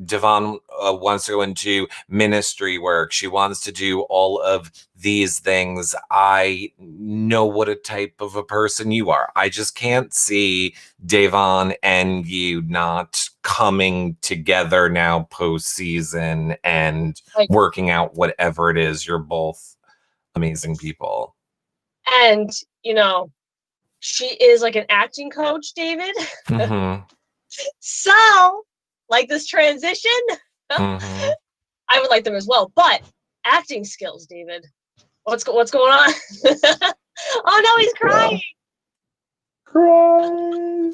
Devon wants to go into ministry work. She wants to do all of these things. I know what a type of a person you are. I just can't see Devon and you not coming together now postseason and working out whatever it is. You're both amazing people. And, she is like an acting coach, David. Mm-hmm. So, like this transition, Mm-hmm. I would like them as well. But acting skills, David. What's going on? Oh no, he's crying. Cry.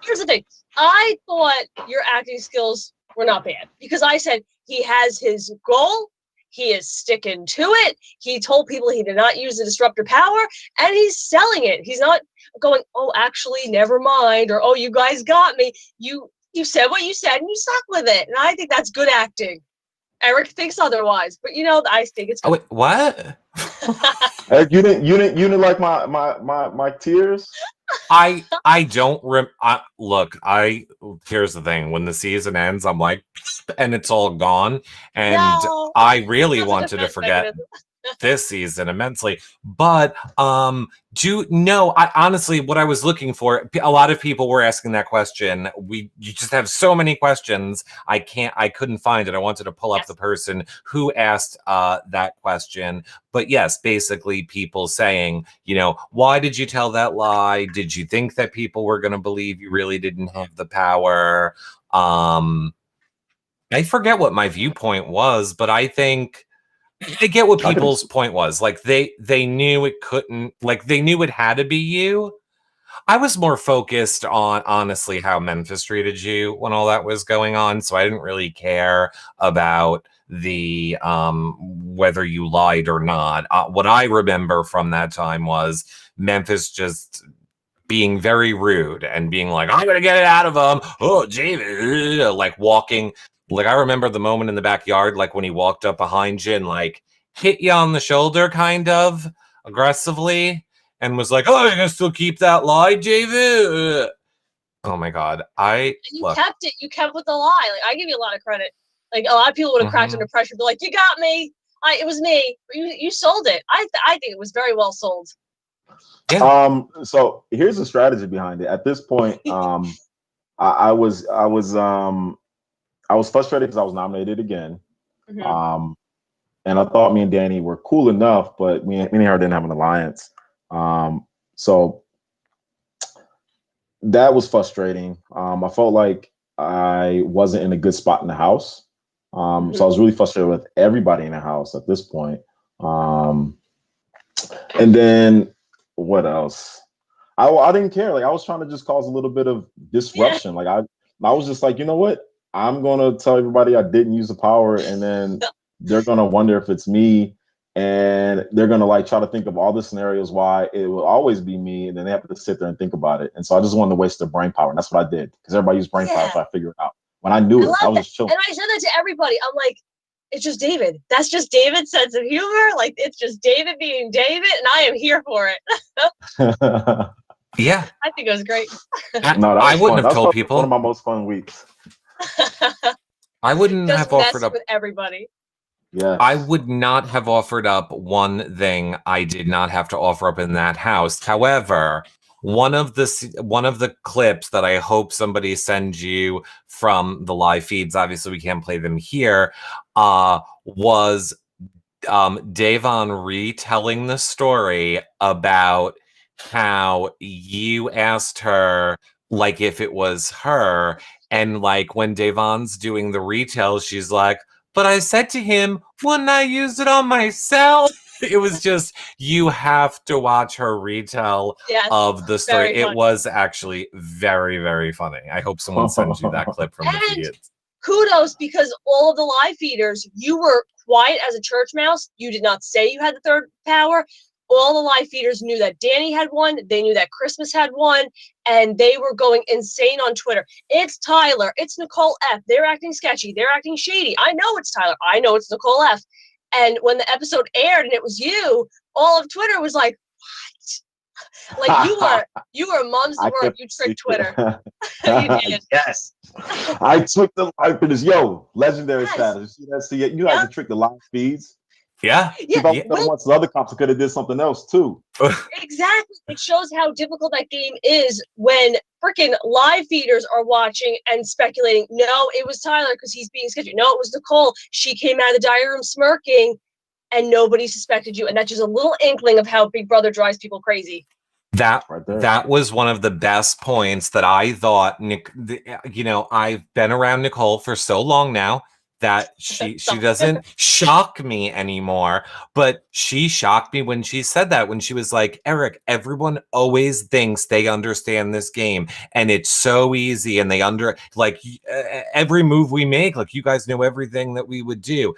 Here's the thing. I thought your acting skills were not bad because I said he has his goal. He is sticking to it. He told people he did not use the disruptor power, and he's selling it. He's not going, oh, actually, never mind, or oh, you guys got me. You said what you said, and you stuck with it. And I think that's good acting. Eric thinks otherwise, but I think it's good. Oh, wait, what? Eric, you didn't like my tears? I don't look, here's the thing. When the season ends, I'm like, and it's all gone. And no, I really wanted to forget this season immensely. But I honestly, what I was looking for, a lot of people were asking that question. You just have so many questions. I couldn't find it. I wanted to pull up the person who asked that question. But yes, basically people saying, why did you tell that lie? Did you think that people were going to believe you really didn't have the power? I forget what my viewpoint was, but I think I get what people's point was. Like they knew it couldn't, like they knew it had to be you. I was more focused on honestly how Memphis treated you when all that was going on. So I didn't really care about the whether you lied or not. What I remember from that time was Memphis just being very rude and being like, I'm gonna get it out of him. Oh, David, like walking. Like I remember the moment in the backyard, like when he walked up behind you and like hit you on the shoulder, kind of aggressively, and was like, "Oh, you're gonna still keep that lie, David?" Oh my god, And you kept it. You kept with the lie. Like I give you a lot of credit. Like a lot of people would have cracked under pressure, be like, "You got me. It was me." You sold it. I think it was very well sold. Yeah. So here's the strategy behind it. At this point, I was frustrated because I was nominated again. Mm-hmm. And I thought me and Danny were cool enough, but me and her didn't have an alliance. So that was frustrating. I felt like I wasn't in a good spot in the house. So I was really frustrated with everybody in the house at this point. And then what else? I didn't care. Like I was trying to just cause a little bit of disruption. Like I was just like, you know what? I'm gonna tell everybody I didn't use the power, and then they're gonna wonder if it's me, and they're gonna like try to think of all the scenarios why it will always be me, and then they have to sit there and think about it. And so I just wanted to waste their brain power, and that's what I did because everybody used brain power, so I figured it out. When I knew it, I was just chilling. And I said that to everybody. I'm like, it's just David. That's just David's sense of humor. Like it's just David being David, and I am here for it. Yeah, I think it was great. No, I wouldn't have told people. One of my most fun weeks. I wouldn't have offered up with everybody. Yeah, I would not have offered up one thing I did not have to offer up in that house. However, one of the clips that I hope somebody sends you from the live feeds, obviously we can't play them here, was Davon retelling the story about how you asked her like if it was her, and like when Davon's doing the retell, she's like, but I said to him, wouldn't I use it on myself? It was just, you have to watch her retell of the story. It was actually very, very funny. I hope someone sends you that clip from the feeds. Kudos, because all of the live feeders, you were quiet as a church mouse. You did not say you had the third power. All the live feeders knew that Danny had one. They knew that Christmas had one, and they were going insane on Twitter. It's Tyler. It's Nicole F. They're acting sketchy. They're acting shady. I know it's Tyler. I know it's Nicole F. And when the episode aired and it was you, all of Twitter was like, what? Like you were mom's word. You tricked Twitter. You did. Yes. I took the live feeders. Yo, legendary status. You see that? See, you guys to trick the live feeds. Yeah. If I once the other cops could have did something else too. Exactly. It shows how difficult that game is when freaking live feeders are watching and speculating. No, it was Tyler because he's being sketchy. No, it was Nicole. She came out of the diary room smirking, and nobody suspected you. And that's just a little inkling of how Big Brother drives people crazy. That was one of the best points that I thought. I've been around Nicole for so long now that she doesn't shock me anymore, but she shocked me when she said that, when she was like, Eric, everyone always thinks they understand this game and it's so easy, and they every move we make, like you guys know everything that we would do.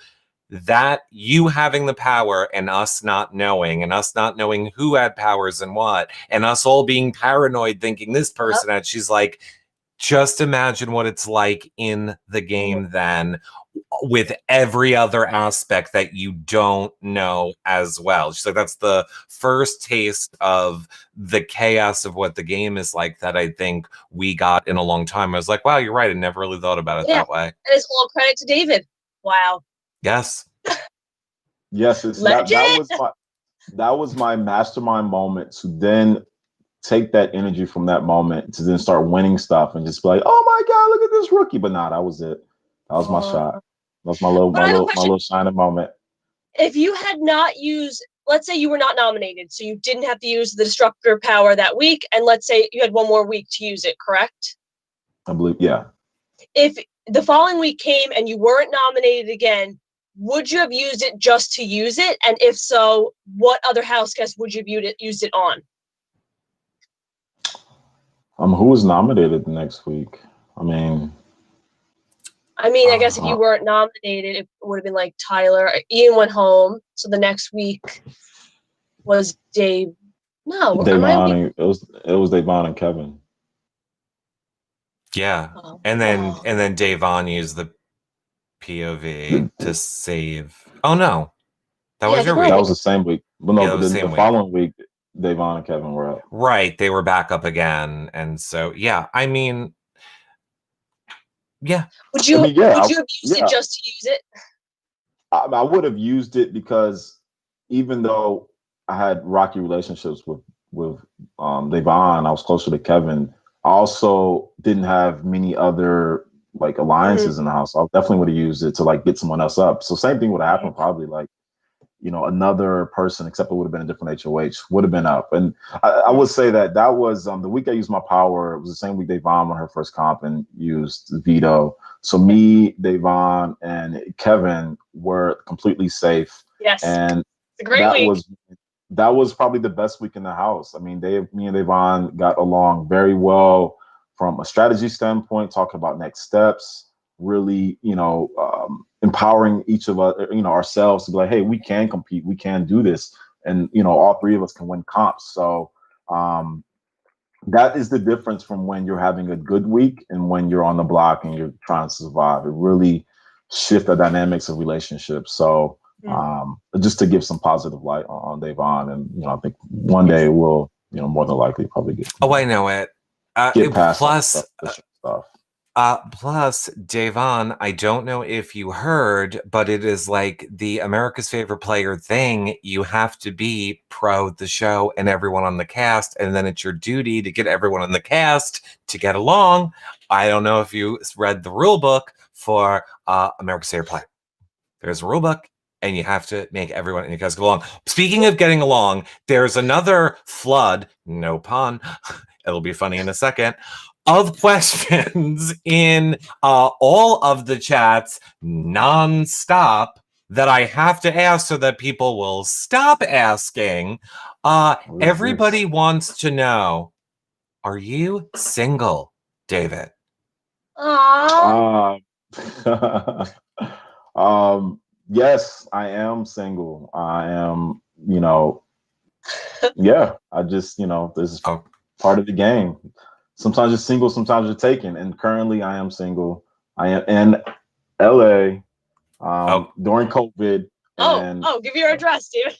That you having the power and us not knowing, and us not knowing who had powers and what, and us all being paranoid thinking this person had, she's like, just imagine what it's like in the game then, with every other aspect that you don't know as well. She's like, that's the first taste of the chaos of what the game is like that I think we got in a long time. I was like, wow, you're right. I never really thought about it that way. And it's all credit to David. Wow. Yes. Yes, that was my mastermind moment to then take that energy from that moment to then start winning stuff and just be like, oh my God, look at this rookie. But nah, that was it. That was my shot. That was my little shining moment. If you had not used, let's say you were not nominated, so you didn't have to use the Destructor power that week, and let's say you had one more week to use it, correct? I believe, yeah. If the following week came and you weren't nominated again, would you have used it just to use it? And if so, what other house guest would you have used it on? Who was nominated next week? I mean, I mean, I guess if you weren't nominated, it would have been like Tyler. Ian went home, so the next week was Dave. No, Davon, it was Davon and Kevin. Yeah, Oh, and then Davon used the POV to save. Oh no, that was your week. That was the same week. But no, Yeah, but the following week, Davon and Kevin were up. Right, they were back up again, and so yeah, I mean, yeah. Would you have used it just to use it? I would have used it because even though I had rocky relationships with Davon, I was closer to Kevin. I also didn't have many other like alliances in the house. I definitely would have used it to like get someone else up. So same thing would have happened probably like, you know, another person, except it would have been a different HOH, would have been up. And I would say that was the week I used my power. It was the same week Davon won her first comp and used veto. So me, Davon, and Kevin were completely safe. Yes, and it's a great week. That was probably the best week in the house. I mean, me and Davon got along very well from a strategy standpoint, talking about next steps, really, you know, empowering each of us, you know, ourselves to be like, hey, we can compete, we can do this. And, you know, all three of us can win comps. So that is the difference from when you're having a good week and when you're on the block and you're trying to survive. It really shifts the dynamics of relationships. So just to give some positive light on Davon, and you know, I think one day we'll, you know, more than likely probably get. Oh, I know it. Get past stuff. Plus, Davon, I don't know if you heard, but it is like the America's Favorite Player thing. You have to be pro the show and everyone on the cast, and then it's your duty to get everyone on the cast to get along. I don't know if you read the rule book for America's Favorite Player. There's a rule book, and you have to make everyone in your cast get along. Speaking of getting along, there's another flood, no pun, it'll be funny in a second, of questions in all of the chats nonstop that I have to ask so that people will stop asking. Everybody wants to know, are you single, David? Yes, I am single. I am, you know, yeah, I just, you know, this is part of the game. Sometimes you're single, sometimes you're taken. And currently I am single. I am in LA during COVID. Give your address, dude.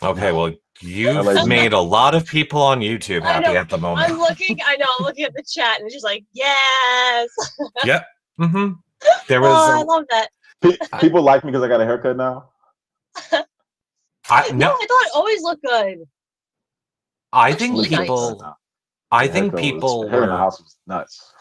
Okay, well, you've made a lot of people on YouTube happy at the moment. I'm looking at the chat and it's just like, yes. Yep. Mm-hmm. There was. I love that. People like me because I got a haircut now. No, I thought it always looked good. I think people. I think people hair in the house was nuts.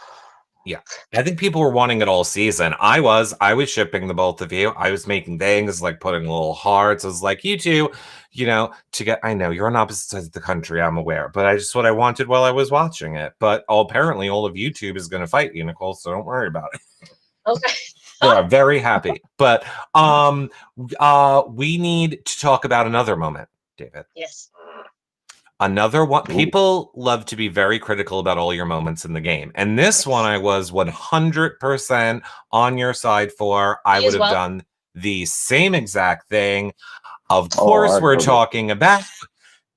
Yeah, I think people were wanting it all season. I was shipping the both of you. I was making things like putting little hearts. I was like, you two, you know, to get. I know you're on opposite sides of the country. I'm aware, but I just what I wanted while I was watching it. But apparently, all of YouTube is going to fight you, Nicole. So don't worry about it. Okay. They are very happy. But we need to talk about another moment, David. Yes. Another one. People love to be very critical about all your moments in the game. And this one I was 100% on your side for. I would have done the same exact thing. Of course, we're talking about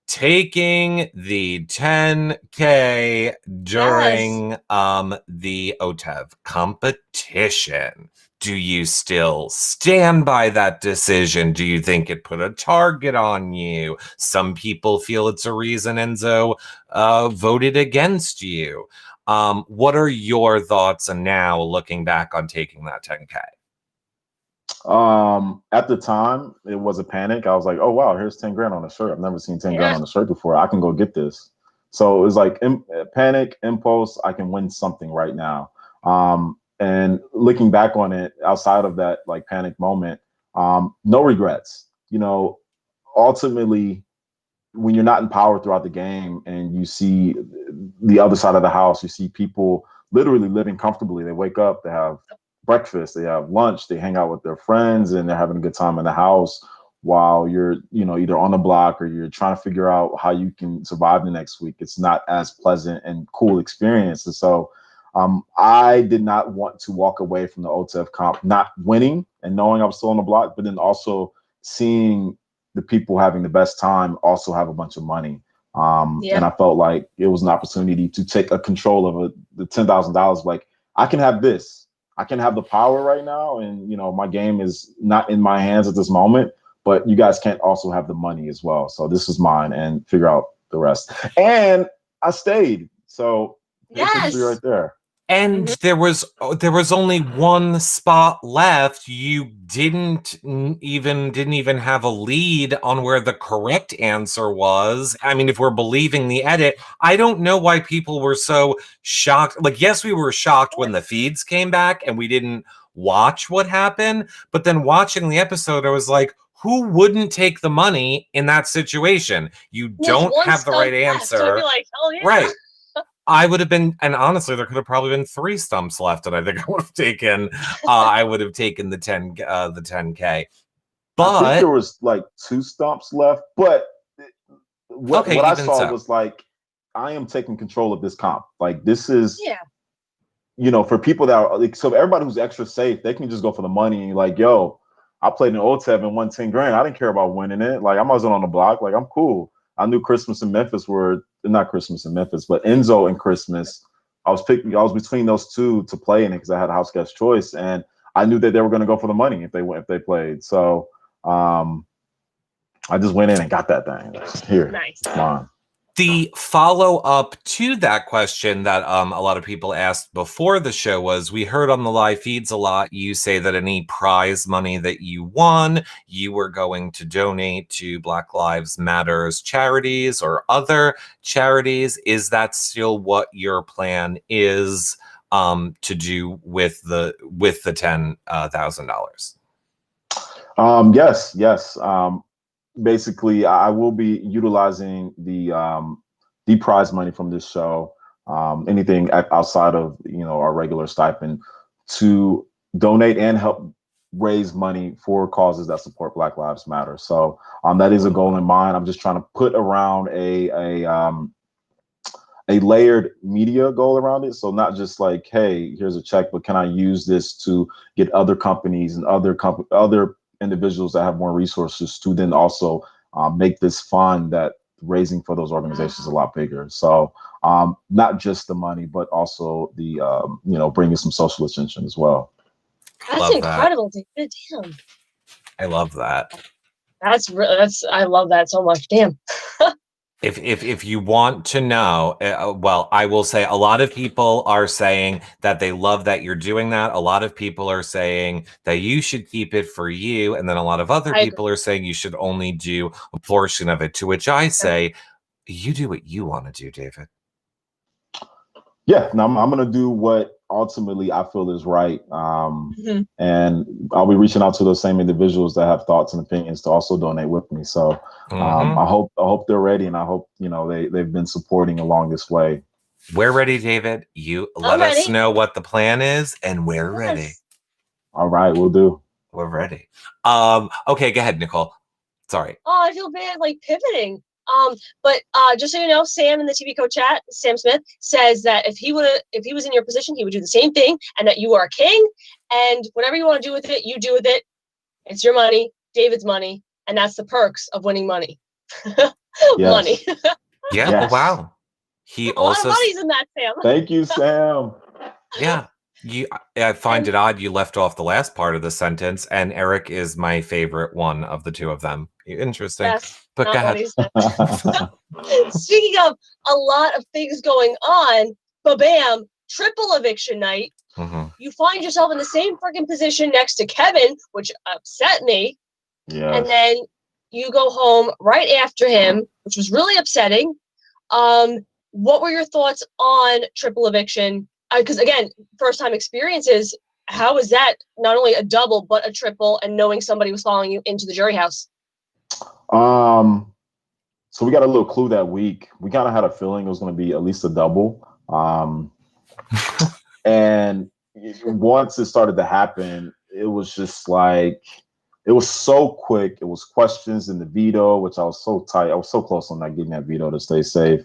taking the 10K during the OTEV competition. Do you still stand by that decision? Do you think it put a target on you? Some people feel it's a reason Enzo voted against you. What are your thoughts now looking back on taking that 10K? At the time, it was a panic. I was like, oh, wow, here's 10 grand on a shirt. I've never seen 10 grand on a shirt before. I can go get this. So it was like panic, impulse. I can win something right now. And looking back on it, outside of that like panic moment, no regrets. You know, ultimately, when you're not in power throughout the game and you see the other side of the house, you see people literally living comfortably. They wake up, they have breakfast, they have lunch, they hang out with their friends, and they're having a good time in the house while you're, you know, either on the block or you're trying to figure out how you can survive the next week. It's not as pleasant and cool experience. And so I did not want to walk away from the OTEV comp, not winning and knowing I was still on the block, but then also seeing the people having the best time also have a bunch of money. And I felt like it was an opportunity to take a control of the $10,000. Like, I can have this. I can have the power right now. And, my game is not in my hands at this moment, but you guys can't also have the money as well. So this is mine, and figure out the rest. And I stayed. So there's history right there. And there was only one spot left. You didn't even have a lead on where the correct answer was. I mean, if we're believing the edit, I don't know why people were so shocked. Like, yes, we were shocked when the feeds came back and we didn't watch what happened. But then watching the episode, I was like, who wouldn't take the money in that situation? You don't have the right answer. So I'd be like, oh, yeah. Right. I would have been, and honestly, there could have probably been 3 stumps left, and I think I would have taken. I would have taken the 10K. But I think there was like 2 stumps left. But what I saw was like, I am taking control of this comp. Like, this is, for people that are like, so everybody who's extra safe, they can just go for the money. And like, yo, I played in OTEV and won 10 grand. I didn't care about winning it. Like, I wasn't on the block. Like, I'm cool. I knew Christmas and Memphis were not Christmas and Memphis, but Enzo and Christmas. I was between those two to play in it because I had a house guest choice, and I knew that they were going to go for the money if they played. So I just went in and got that thing. Here, nice. Come on. The follow-up to that question that a lot of people asked before the show was, we heard on the live feeds a lot, you say that any prize money that you won, you were going to donate to Black Lives Matters charities or other charities. Is that still what your plan is to do with the $10,000? Yes. Basically, I will be utilizing the prize money from this show, anything outside of our regular stipend, to donate and help raise money for causes that support Black Lives Matter. So that is a goal in mind. I'm just trying to put around a layered media goal around it. So not just like, hey, here's a check, but can I use this to get other companies and other individuals that have more resources to then also make this fund that raising for those organizations a lot bigger. So not just the money, but also the bringing some social attention as well. That's incredible, David. Damn. I love that. I love that so much. Damn. If you want to know, well, I will say a lot of people are saying that they love that you're doing that. A lot of people are saying that you should keep it for you. And then a lot of other people are saying you should only do a portion of it, to which I say, you do what you want to do, David. Yeah, no, I'm going to do what ultimately I feel is right. And I'll be reaching out to those same individuals that have thoughts and opinions to also donate with me. So I hope they're ready, and I hope they've been supporting along this way. We're ready, David. You let us know what the plan is, and we're ready. All right, we'll do. We're ready. Okay, go ahead, Nicole. Sorry. Oh, I feel bad, like pivoting. But just so you know, Sam in the TV Code chat, Sam Smith, says that if he was in your position, he would do the same thing, and that you are a king, and whatever you want to do with it, you do with it. It's your money, David's money, and that's the perks of winning money. Money. Yeah. Yes. Wow. He also. A lot of money's in that, Sam. Thank you, Sam. Yeah. I find it odd you left off the last part of the sentence, and Eric is my favorite one of the two of them. Interesting. Yes, but go ahead. Speaking of a lot of things going on, bam, triple eviction night. You find yourself in the same freaking position next to Kevin, which upset me. Yeah. And then you go home right after him, which was really upsetting. What were your thoughts on triple eviction? Because again, first time experiences, how is that not only a double, but a triple, and knowing somebody was following you into the jury house? So we got a little clue that week. We kind of had a feeling it was going to be at least a double. And once it started to happen, it was just like, it was so quick. It was questions in the veto, which I was so tight. I was so close on not getting that veto to stay safe.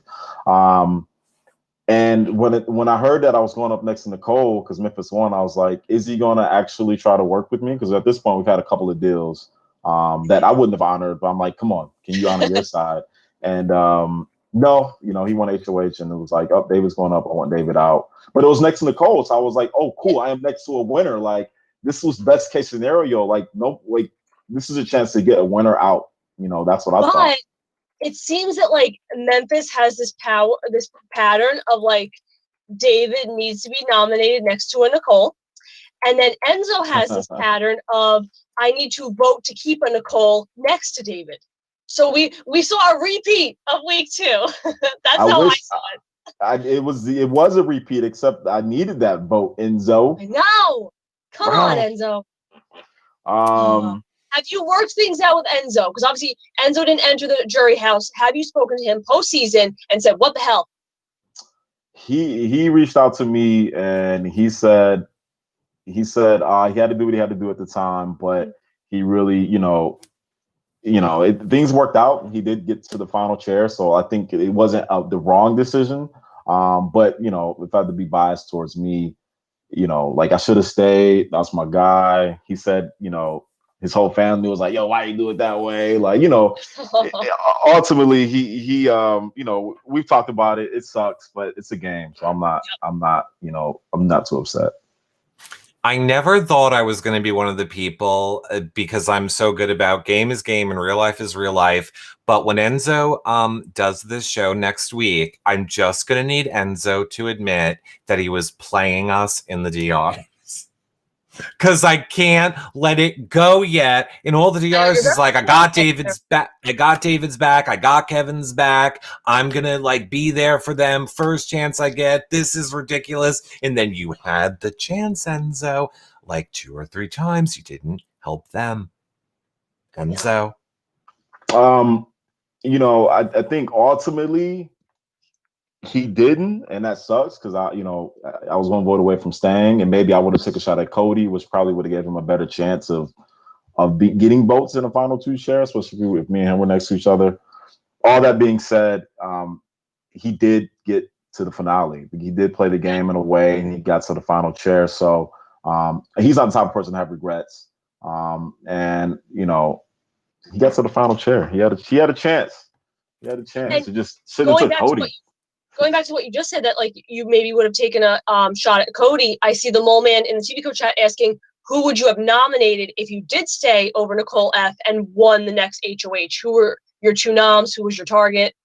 And when I heard that I was going up next to Nicole because Memphis won, I was like, is he going to actually try to work with me? Because at this point, we've had a couple of deals that I wouldn't have honored, but I'm like, come on, can you honor your side? And no, you know, he won HOH, and it was like, oh, David's going up. I want David out. But it was next to Nicole, so I was like, oh, cool, I am next to a winner. Like, this was best case scenario. Like, nope, like, this is a chance to get a winner out. You know, that's what I thought. It seems that like Memphis has this pattern of like David needs to be nominated next to a Nicole, and then Enzo has this pattern of I need to vote to keep a Nicole next to David. So we saw a repeat of week 2. That's how I saw it. It was a repeat, except I needed that vote, Enzo. I know. Come on, Enzo. Have you worked things out with Enzo? Because obviously Enzo didn't enter the jury house. Have you spoken to him postseason and said, what the hell? He reached out to me and he said he had to do what he had to do at the time, but he really, things worked out. He did get to the final chair, so I think it wasn't the wrong decision. But if I had to be biased towards me, like I should have stayed. That's my guy. He said, his whole family was like, yo, why you do it that way? Like, ultimately he we've talked about it. It sucks, but it's a game. So I'm not too upset. I never thought I was going to be one of the people because I'm so good about game is game and real life is real life. But when Enzo does this show next week, I'm just going to need Enzo to admit that he was playing us in the DRs. Because I can't let it go yet. In all the DRs, it's like, I got David's back. I got David's back. I got Kevin's back. I'm going to be there for them. First chance I get. This is ridiculous. And then you had the chance, Enzo. 2 or 3 times. You didn't help them. Enzo. I think ultimately he didn't, and that sucks because I was one vote away from staying, and maybe I would have took a shot at Cody, which probably would have gave him a better chance of getting votes in the final 2 shares, especially if me and him were next to each other. All that being said, he did get to the finale. He did play the game in a way, and he got to the final chair. So he's not the type of person to have regrets. And he got to the final chair. He had a chance. He had a chance to just sit and took Cody. Going back to what you just said, that you maybe would have taken a shot at Cody. I see the Mole Man in the TV Code chat asking, who would you have nominated if you did stay over Nicole F and won the next HOH? Who were your 2 noms? Who was your target?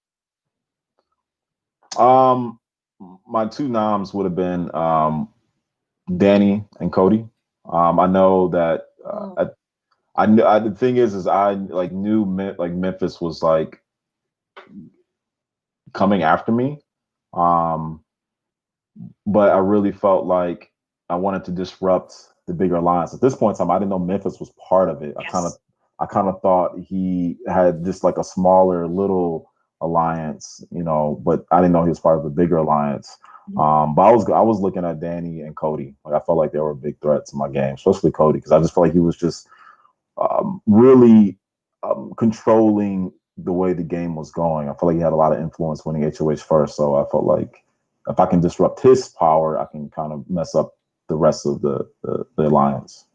My 2 noms would have been Danny and Cody. I know that the thing is I knew Memphis was coming after me. But I really felt like I wanted to disrupt the bigger alliance. At this point in time, I didn't know Memphis was part of it. Yes. I kind of thought he had just a smaller little alliance, but I didn't know he was part of the bigger alliance. But I was looking at Danny and Cody. I felt like they were big threats in my game, especially Cody, because I just felt like he was just really controlling the way the game was going. I felt like he had a lot of influence winning HOH first. So I felt like if I can disrupt his power, I can kind of mess up the rest of the alliance.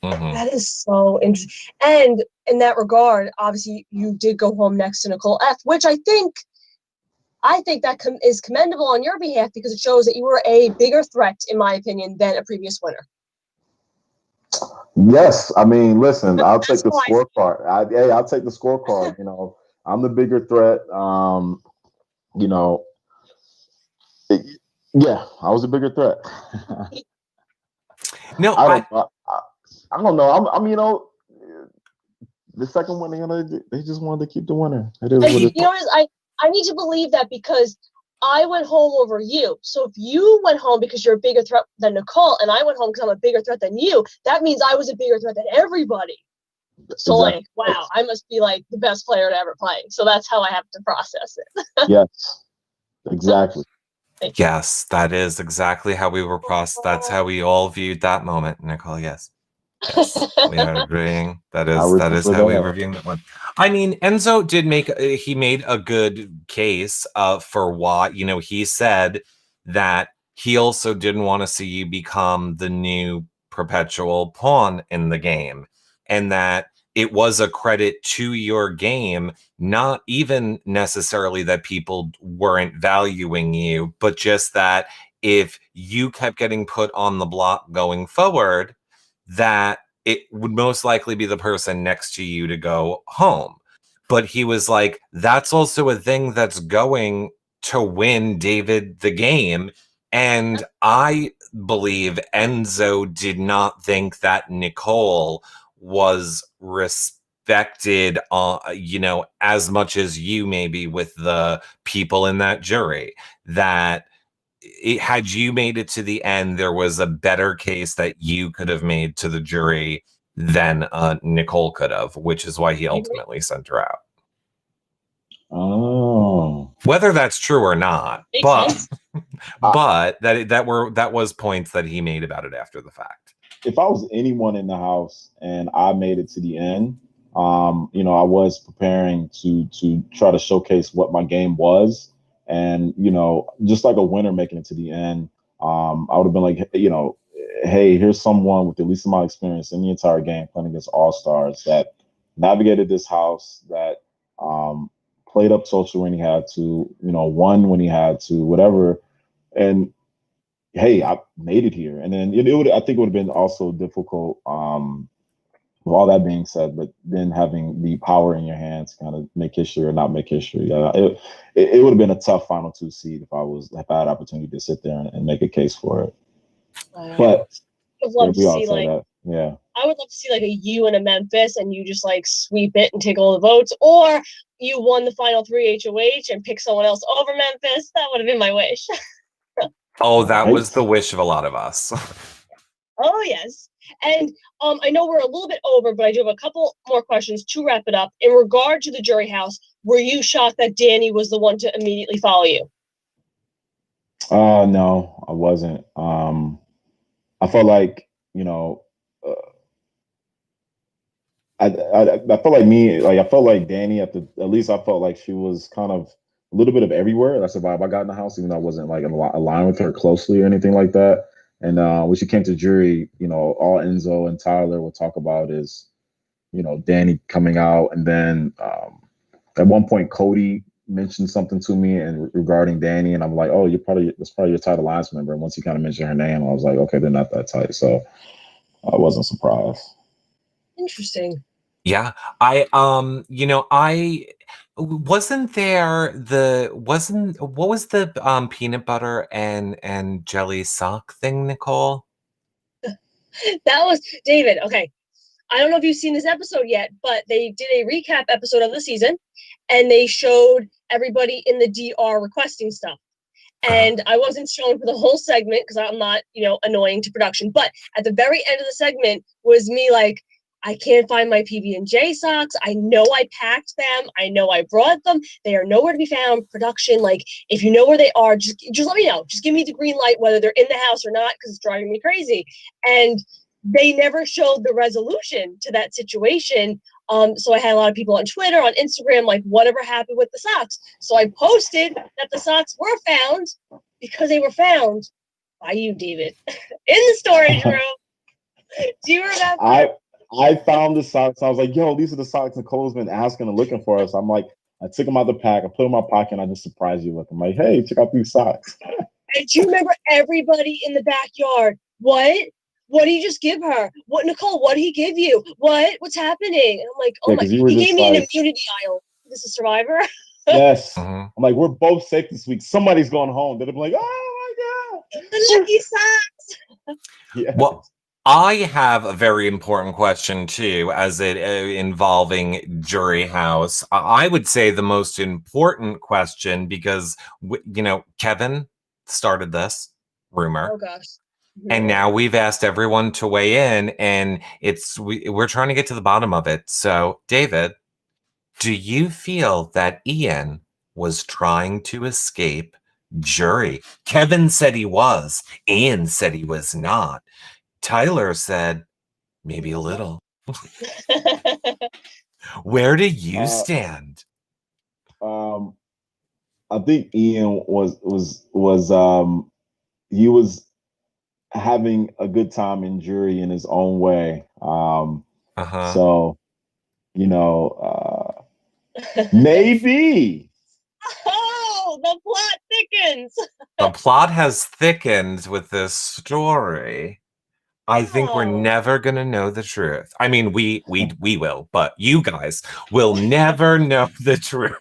Mm-hmm. That is so interesting. And in that regard, obviously you did go home next to Nicole F, which I think that is commendable on your behalf because it shows that you were a bigger threat, in my opinion, than a previous winner. Yes, I mean, listen, I'll take the scorecard. I'll take the scorecard. I'm the bigger threat. I was a bigger threat. No, I don't know. The second one, they just wanted to keep the winner. It is what it is. I need to believe that because I went home over you. So if you went home because you're a bigger threat than Nicole, and I went home because I'm a bigger threat than you, that means I was a bigger threat than everybody. So exactly. Wow, I must be the best player to ever play. So that's how I have to process it. Yes, exactly. Yes, that is exactly how we were processed. That's how we all viewed that moment, Nicole. Yes. We are agreeing. That is how we were viewing that one. I mean, Enzo did made a good case for why, he said that he also didn't want to see you become the new perpetual pawn in the game, and that it was a credit to your game, not even necessarily that people weren't valuing you, but just that if you kept getting put on the block going forward, that it would most likely be the person next to you to go home. But he was like, that's also a thing that's going to win David the game. And I believe Enzo did not think that Nicole was respected, as much as you maybe with the people in that jury. That had you made it to the end, there was a better case that you could have made to the jury than Nicole could have, which is why he ultimately sent her out. Oh, whether that's true or not, Makes but sense. but that was points that he made about it after the fact. If I was anyone in the house and I made it to the end, I was preparing to try to showcase what my game was, and just like a winner making it to the end, I would have been like, hey, here's someone with the least amount of experience in the entire game playing against all stars that navigated this house, that played up social when he had to, won when he had to, whatever, and hey, I made it here. And then I think it would have been also difficult, with all that being said, but then having the power in your hands to kind of make history or not make history. It would have been a tough final 2 seed if I had opportunity to sit there and make a case for it. But I would love to we all see say that. Yeah. I would love to see like a you and a Memphis and you just like sweep it and take all the votes, or you won the final 3 HOH and pick someone else over Memphis. That would have been my wish. Oh, that Right. was the wish of a lot of us. Oh yes. And I know we're a little bit over, but I do have a couple more questions to wrap it up. In regard to the jury house, were you shocked that Danny was the one to immediately follow you? No, I wasn't. I felt like, I felt like I felt like Danny at least I felt like she was kind of a little bit of everywhere. That's the vibe I got in the house, even though I wasn't like aligned with her closely or anything like that. And when she came to jury, all Enzo and Tyler would talk about is, Danny coming out. And then at one point, Cody mentioned something to me and regarding Danny, and I'm like, oh, that's probably your tight alliance member. And once he kind of mentioned her name, I was like, okay, they're not that tight. So I wasn't surprised. Interesting. Yeah, I wasn't there what was the peanut butter and jelly sock thing, Nicole? That was David. Okay. I don't know if you've seen this episode yet, but they did a recap episode of the season and they showed everybody in the DR requesting stuff. And I wasn't shown for the whole segment because I'm not, annoying to production. But at the very end of the segment was me like, I can't find my PB&J socks. I know I packed them. I know I brought them. They are nowhere to be found. Production, like, if you know where they are, just let me know. Just give me the green light whether they're in the house or not, because it's driving me crazy. And they never showed the resolution to that situation. So I had a lot of people on Twitter, on Instagram, like, whatever happened with the socks? So I posted that the socks were found because they were found by you, David, in the storage room. Do you remember? I found the socks. I was like, yo, these are the socks Nicole's been asking and looking for us. I'm like, I took them out the pack, I put them in my pocket, and I just surprised you with them. I'm like, hey, check out these socks. And do you remember everybody in the backyard? What? What did he just give her? What, Nicole, what did he give you? What's happening? And I'm like, oh my, he gave me an immunity aisle. This is Survivor. Yes. Uh-huh. I'm like, we're both safe this week. Somebody's going home. They'll be like, oh my God. The lucky socks. Yeah. Well, I have a very important question too, as it involving Jury House. I would say the most important question because Kevin started this rumor. Oh gosh. And now we've asked everyone to weigh in, and we're trying to get to the bottom of it. So, David, do you feel that Ian was trying to escape jury? Kevin said he was. Ian said he was not. Tyler said maybe a little. Where do you stand? I think Ian was he was having a good time in jury in his own way. Uh-huh. So, maybe. Oh, the plot thickens. The plot has thickened with this story. I think we're Oh. never gonna know the truth. I mean, we will, but you guys will never know the truth.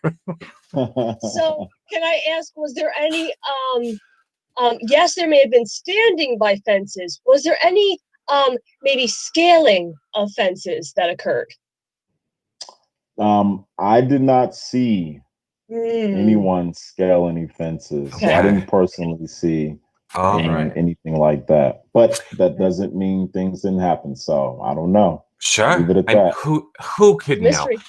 So, can I ask, was there any yes, there may have been standing by fences. Was there any maybe scaling of fences that occurred? I did not see Mm, anyone scale any fences, so I okay. didn't personally see All right. anything like that. But that doesn't mean things didn't happen. So I don't know. Sure. Leave it at And that. who could know? Mystery.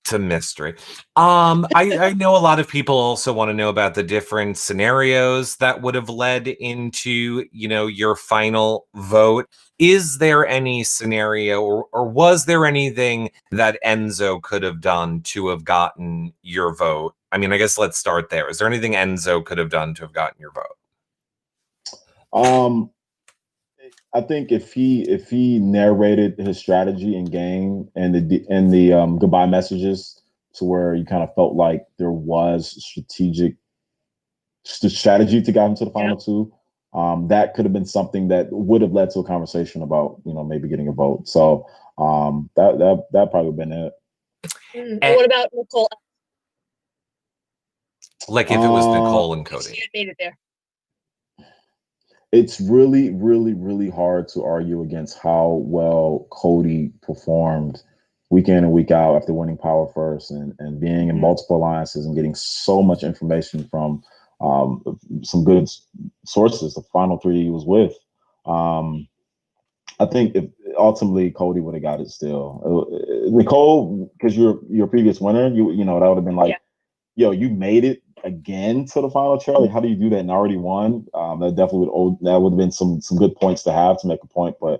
It's a mystery. I know a lot of people also want to know about the different scenarios that would have led into, your final vote. Is there any scenario or was there anything that Enzo could have done to have gotten your vote? I mean, I guess let's start there. Is there anything Enzo could have done to have gotten your vote? I think if he narrated his strategy in game and the goodbye messages to where you kind of felt like there was strategy to get him to the final two, that could have been something that would have led to a conversation about maybe getting a vote. So that probably would have been it. And what about Nicole? Like if it was Nicole and Cody. She had made it there. It's really, really, really hard to argue against how well Cody performed week in and week out after winning Power First and being in multiple alliances and getting so much information from some good sources. The final three he was with. I think if ultimately Cody would have got it still. Nicole, because you're a previous winner, that would have been like, yo, you made it again to the final, Charlie. How do you do that and already won? That definitely would have been some good points to have to make a point, but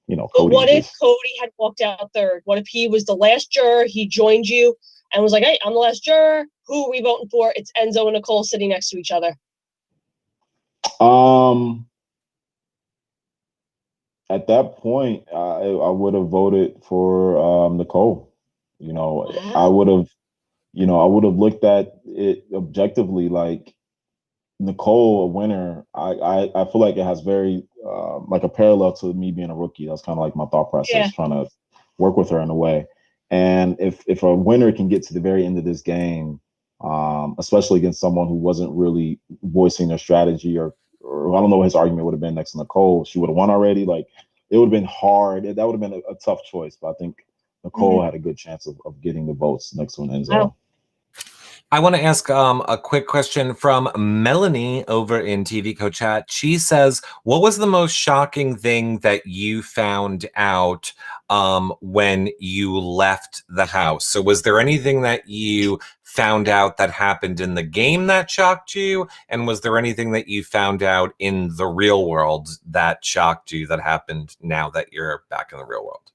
But Cody. what if Cody had walked out third? What if he was the last juror? He joined you and was like, "Hey, I'm the last juror. Who are we voting for?" It's Enzo and Nicole sitting next to each other. At that point, I would have voted for Nicole. I would have. I would have looked at it objectively, like Nicole, a winner. I feel like it has very like a parallel to me being a rookie. That's kind of like my thought process, trying to work with her in a way. And if a winner can get to the very end of this game, especially against someone who wasn't really voicing their strategy, or I don't know what his argument would have been next to Nicole, she would have won already. Like it would have been hard. That would have been a tough choice. But I think Nicole had a good chance of getting the votes next to an Enzo. Wow. I want to ask a quick question from Melanie over in TV Co Chat. She says, what was the most shocking thing that you found out when you left the house? So was there anything that you found out that happened in the game that shocked you? And was there anything that you found out in the real world that shocked you that happened now that you're back in the real world?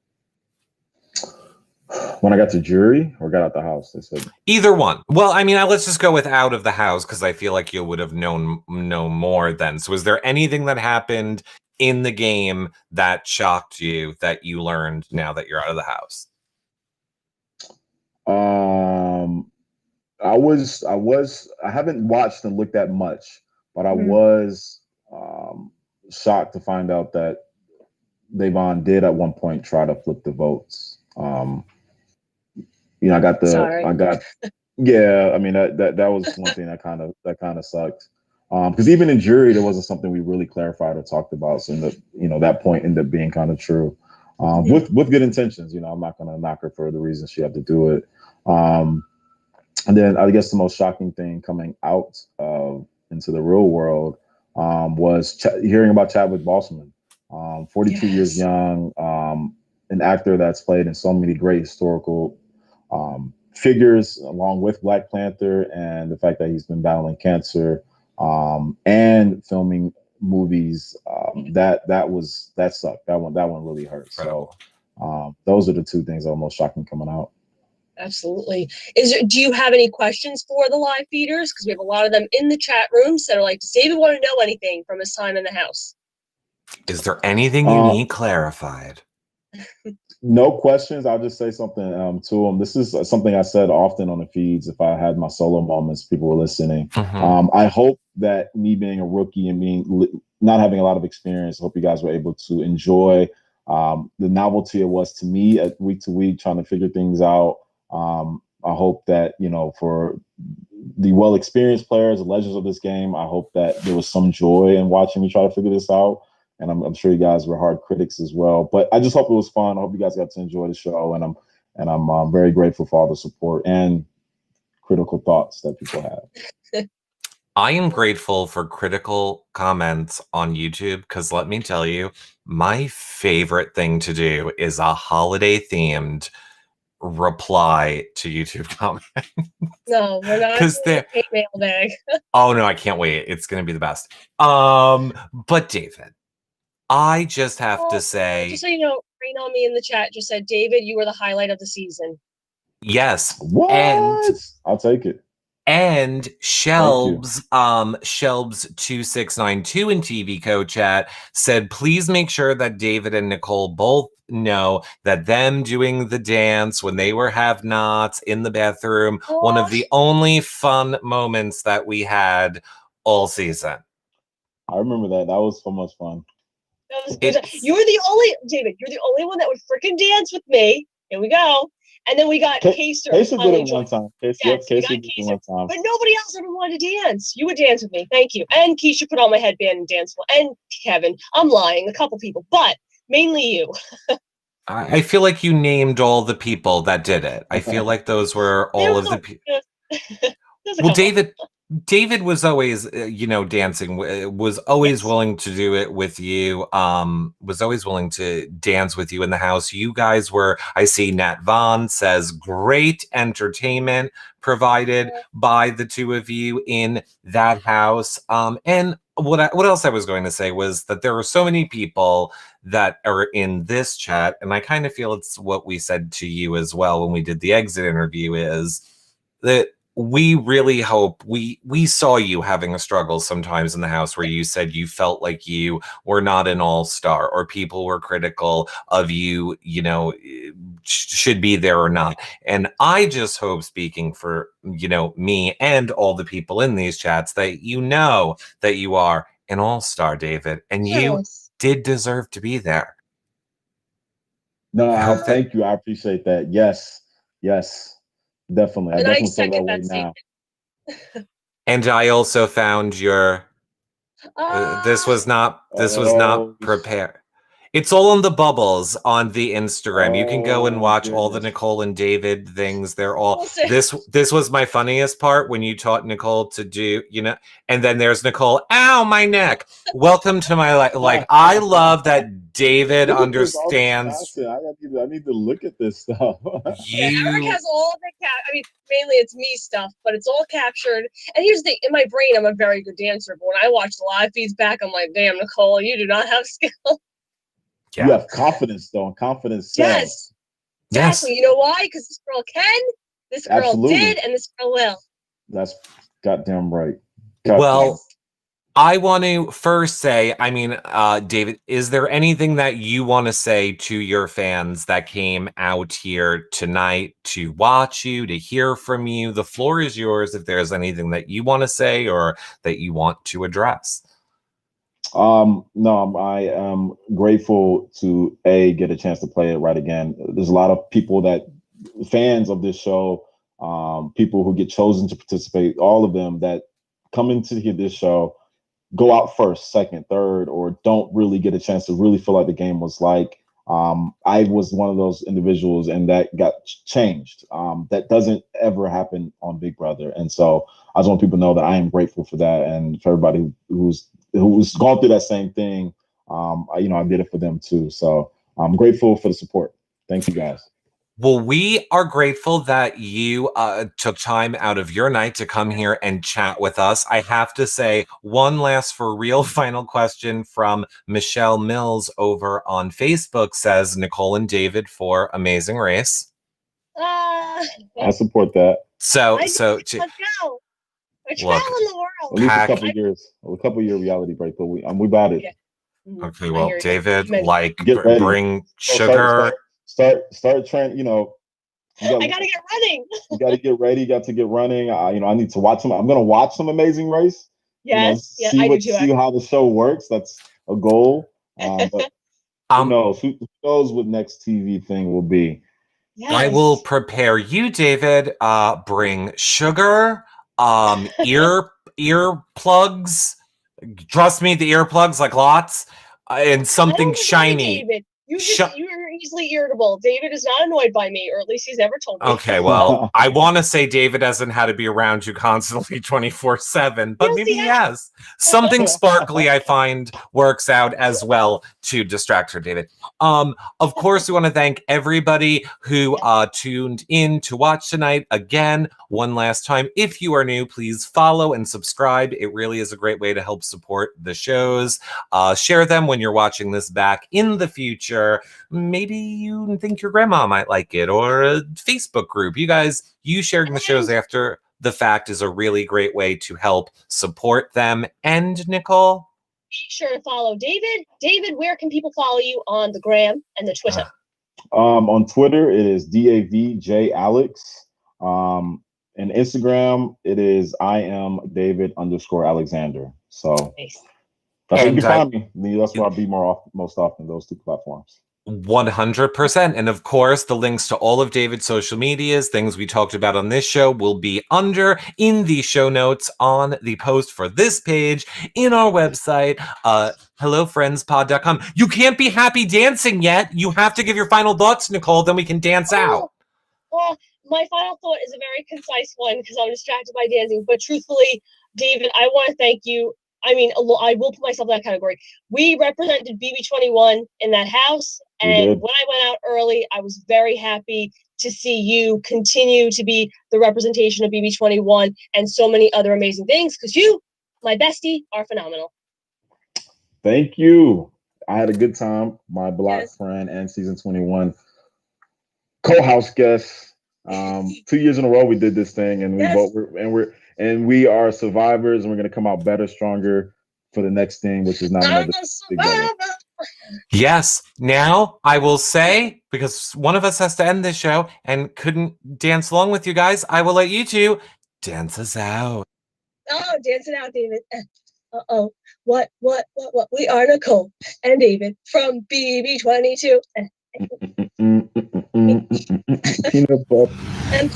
When I got to jury or got out the house, they said either one. Well, I mean, let's just go with out of the house because I feel like you would have known more then. So, is there anything that happened in the game that shocked you that you learned now that you're out of the house? I haven't watched and looked at much, but I was shocked to find out that Devon did at one point try to flip the votes. I got yeah. I mean that was one thing that kind of sucked. Because even in jury, there wasn't something we really clarified or talked about. So that point ended up being kind of true. With good intentions, I'm not gonna knock her for the reasons she had to do it. And then I guess the most shocking thing coming out into the real world was hearing about Chadwick Boseman, 42 years young, an actor that's played in so many great historical figures, along with Black Panther, and the fact that he's been battling cancer and filming movies. That sucked. That one really hurt. So those are the two things that are most shocking coming out. Absolutely. Do you have any questions for the live feeders? Because we have a lot of them in the chat rooms that are like, does David want to know anything from his time in the house? Is there anything you need clarified? No questions. I'll just say something to them. This is something I said often on the feeds. If I had my solo moments, people were listening. I hope that me being a rookie and not having a lot of experience, I hope you guys were able to enjoy the novelty it was to me at week to week, trying to figure things out. I hope that, for the well-experienced players, the legends of this game, I hope that there was some joy in watching me try to figure this out. And I'm sure you guys were hard critics as well. But I just hope it was fun. I hope you guys got to enjoy the show. And I'm very grateful for all the support and critical thoughts that people have. I am grateful for critical comments on YouTube because let me tell you, my favorite thing to do is a holiday-themed reply to YouTube comments. No, we're not. Because they're mailbag. Oh no, I can't wait. It's going to be the best. But David, I just have to say, just so you know, Rain on Me in the chat just said, David, you were the highlight of the season. Yes. What? And I'll take it. And Shelbs 2692 in TV Co chat said, please make sure that David and Nicole both know that them doing the dance when they were have-nots in the bathroom, one of the only fun moments that we had all season. I remember that. That was so much fun. That was good. You were the only, David, you're the only one that would freaking dance with me. Here we go. And then we got Kaser. Kaser did it one time. Kaser did it one time. But nobody else ever wanted to dance. You would dance with me. Thank you. And Keisha put on my headband and danced. And Kevin. I'm lying. A couple people. But mainly you. I feel like you named all the people that did it. I feel like those were all of the people. Well, David was always, dancing, was always willing to do it with you, was always willing to dance with you in the house. You guys were, I see Nat Vaughn says, great entertainment provided by the two of you in that house. And what else I was going to say was that there are so many people that are in this chat, and I kind of feel it's what we said to you as well when we did the exit interview, is that we really hope we saw you having a struggle sometimes in the house where you said you felt like you were not an all-star or people were critical of you, should be there or not. And I just hope, speaking for, me and all the people in these chats, that that you are an all-star, David, and you did deserve to be there. No, thank you. I appreciate that. Yes. Definitely. I definitely feel that way now. And I also found your this was not prepared. It's all in the bubbles on the Instagram. You can go and watch all the Nicole and David things. They're all this was my funniest part when you taught Nicole to do, and then there's Nicole, ow, my neck. Welcome to my life. Like, I love that David understands. I need to look at this stuff. Eric has all of it. Mainly it's me stuff, but it's all captured. And here's the thing, in my brain, I'm a very good dancer, but when I watch the live feeds back, I'm like, damn, Nicole, you do not have skill. Yeah. You have confidence, though, and confidence sells. Yes. Exactly. You know why? Because this girl can, this girl did, and this girl will. That's goddamn right. Well, I want to first say, David, is there anything that you want to say to your fans that came out here tonight to watch you, to hear from you? The floor is yours if there's anything that you want to say or that you want to address. No, I am grateful to get a chance to play it right again. There's a lot of people fans of this show, people who get chosen to participate, all of them that come into this show, go out first, second, third, or don't really get a chance to really feel like the game was like. I was one of those individuals, and that got changed. That doesn't ever happen on Big Brother, and so I just want people to know that I am grateful for that, and for everybody who's gone through that same thing. I did it for them too, so I'm grateful for the support. Thank you, guys. Well, we are grateful that you took time out of your night to come here and chat with us. I have to say, one last for real final question from Michelle Mills over on Facebook says, Nicole and David for Amazing Race. I support that. Let's go. We're traveling the world. At least a couple year reality break, but we about it. Yeah. Okay, well, David, Get ready. bring sugar. Start trying. You know, I gotta get running. You gotta get ready. Got to get running. I need to watch some. I'm gonna watch some Amazing Race. Yes, See how the show works. That's a goal. But who knows? Who knows what next TV thing will be? Yes. I will prepare you, David. Bring sugar. Ear plugs. Trust me, the earplugs, like lots, and something shiny. David. You're easily irritable. David is not annoyed by me, or at least he's never told me. Okay, well, I want to say David hasn't had to be around you constantly 24/7, but maybe he has. Something sparkly, I find, works out as well to distract her, David. Of course, we want to thank everybody who tuned in to watch tonight. Again, one last time, if you are new, please follow and subscribe. It really is a great way to help support the shows. Share them when you're watching this back in the future. Maybe you think your grandma might like it, or a Facebook group. You sharing the shows after the fact is a really great way to help support them. And Nicole? Be sure to follow David. David, where can people follow you on the gram and the Twitter? On Twitter, it is DAVJAlex. And Instagram, it is IamDavid_Alexander. So that's where you find me. That's where I'll be most often, those two platforms. 100%. And of course, the links to all of David's social medias, things we talked about on this show, will be in the show notes on the post for this page in our website, hellofriendspod.com. You can't be happy dancing yet. You have to give your final thoughts, Nicole, then we can dance out. Well, my final thought is a very concise one because I'm distracted by dancing. But truthfully, David, I want to thank you. I mean, I will put myself in that category. We represented BB21 in that house. And when I went out early, I was very happy to see you continue to be the representation of BB21 and so many other amazing things, because you, my bestie, are phenomenal. Thank you. I had a good time. My black friend and season 21 co-house guest. 2 years in a row we did this thing, and we are survivors, and we're going to come out better, stronger for the next thing, which is not another big battle. Yes. Now I will say, because one of us has to end this show and couldn't dance along with you guys, I will let you two dance us out. Oh, dance it out, David. What? We are Nicole and David from BB22. Peanut butter. And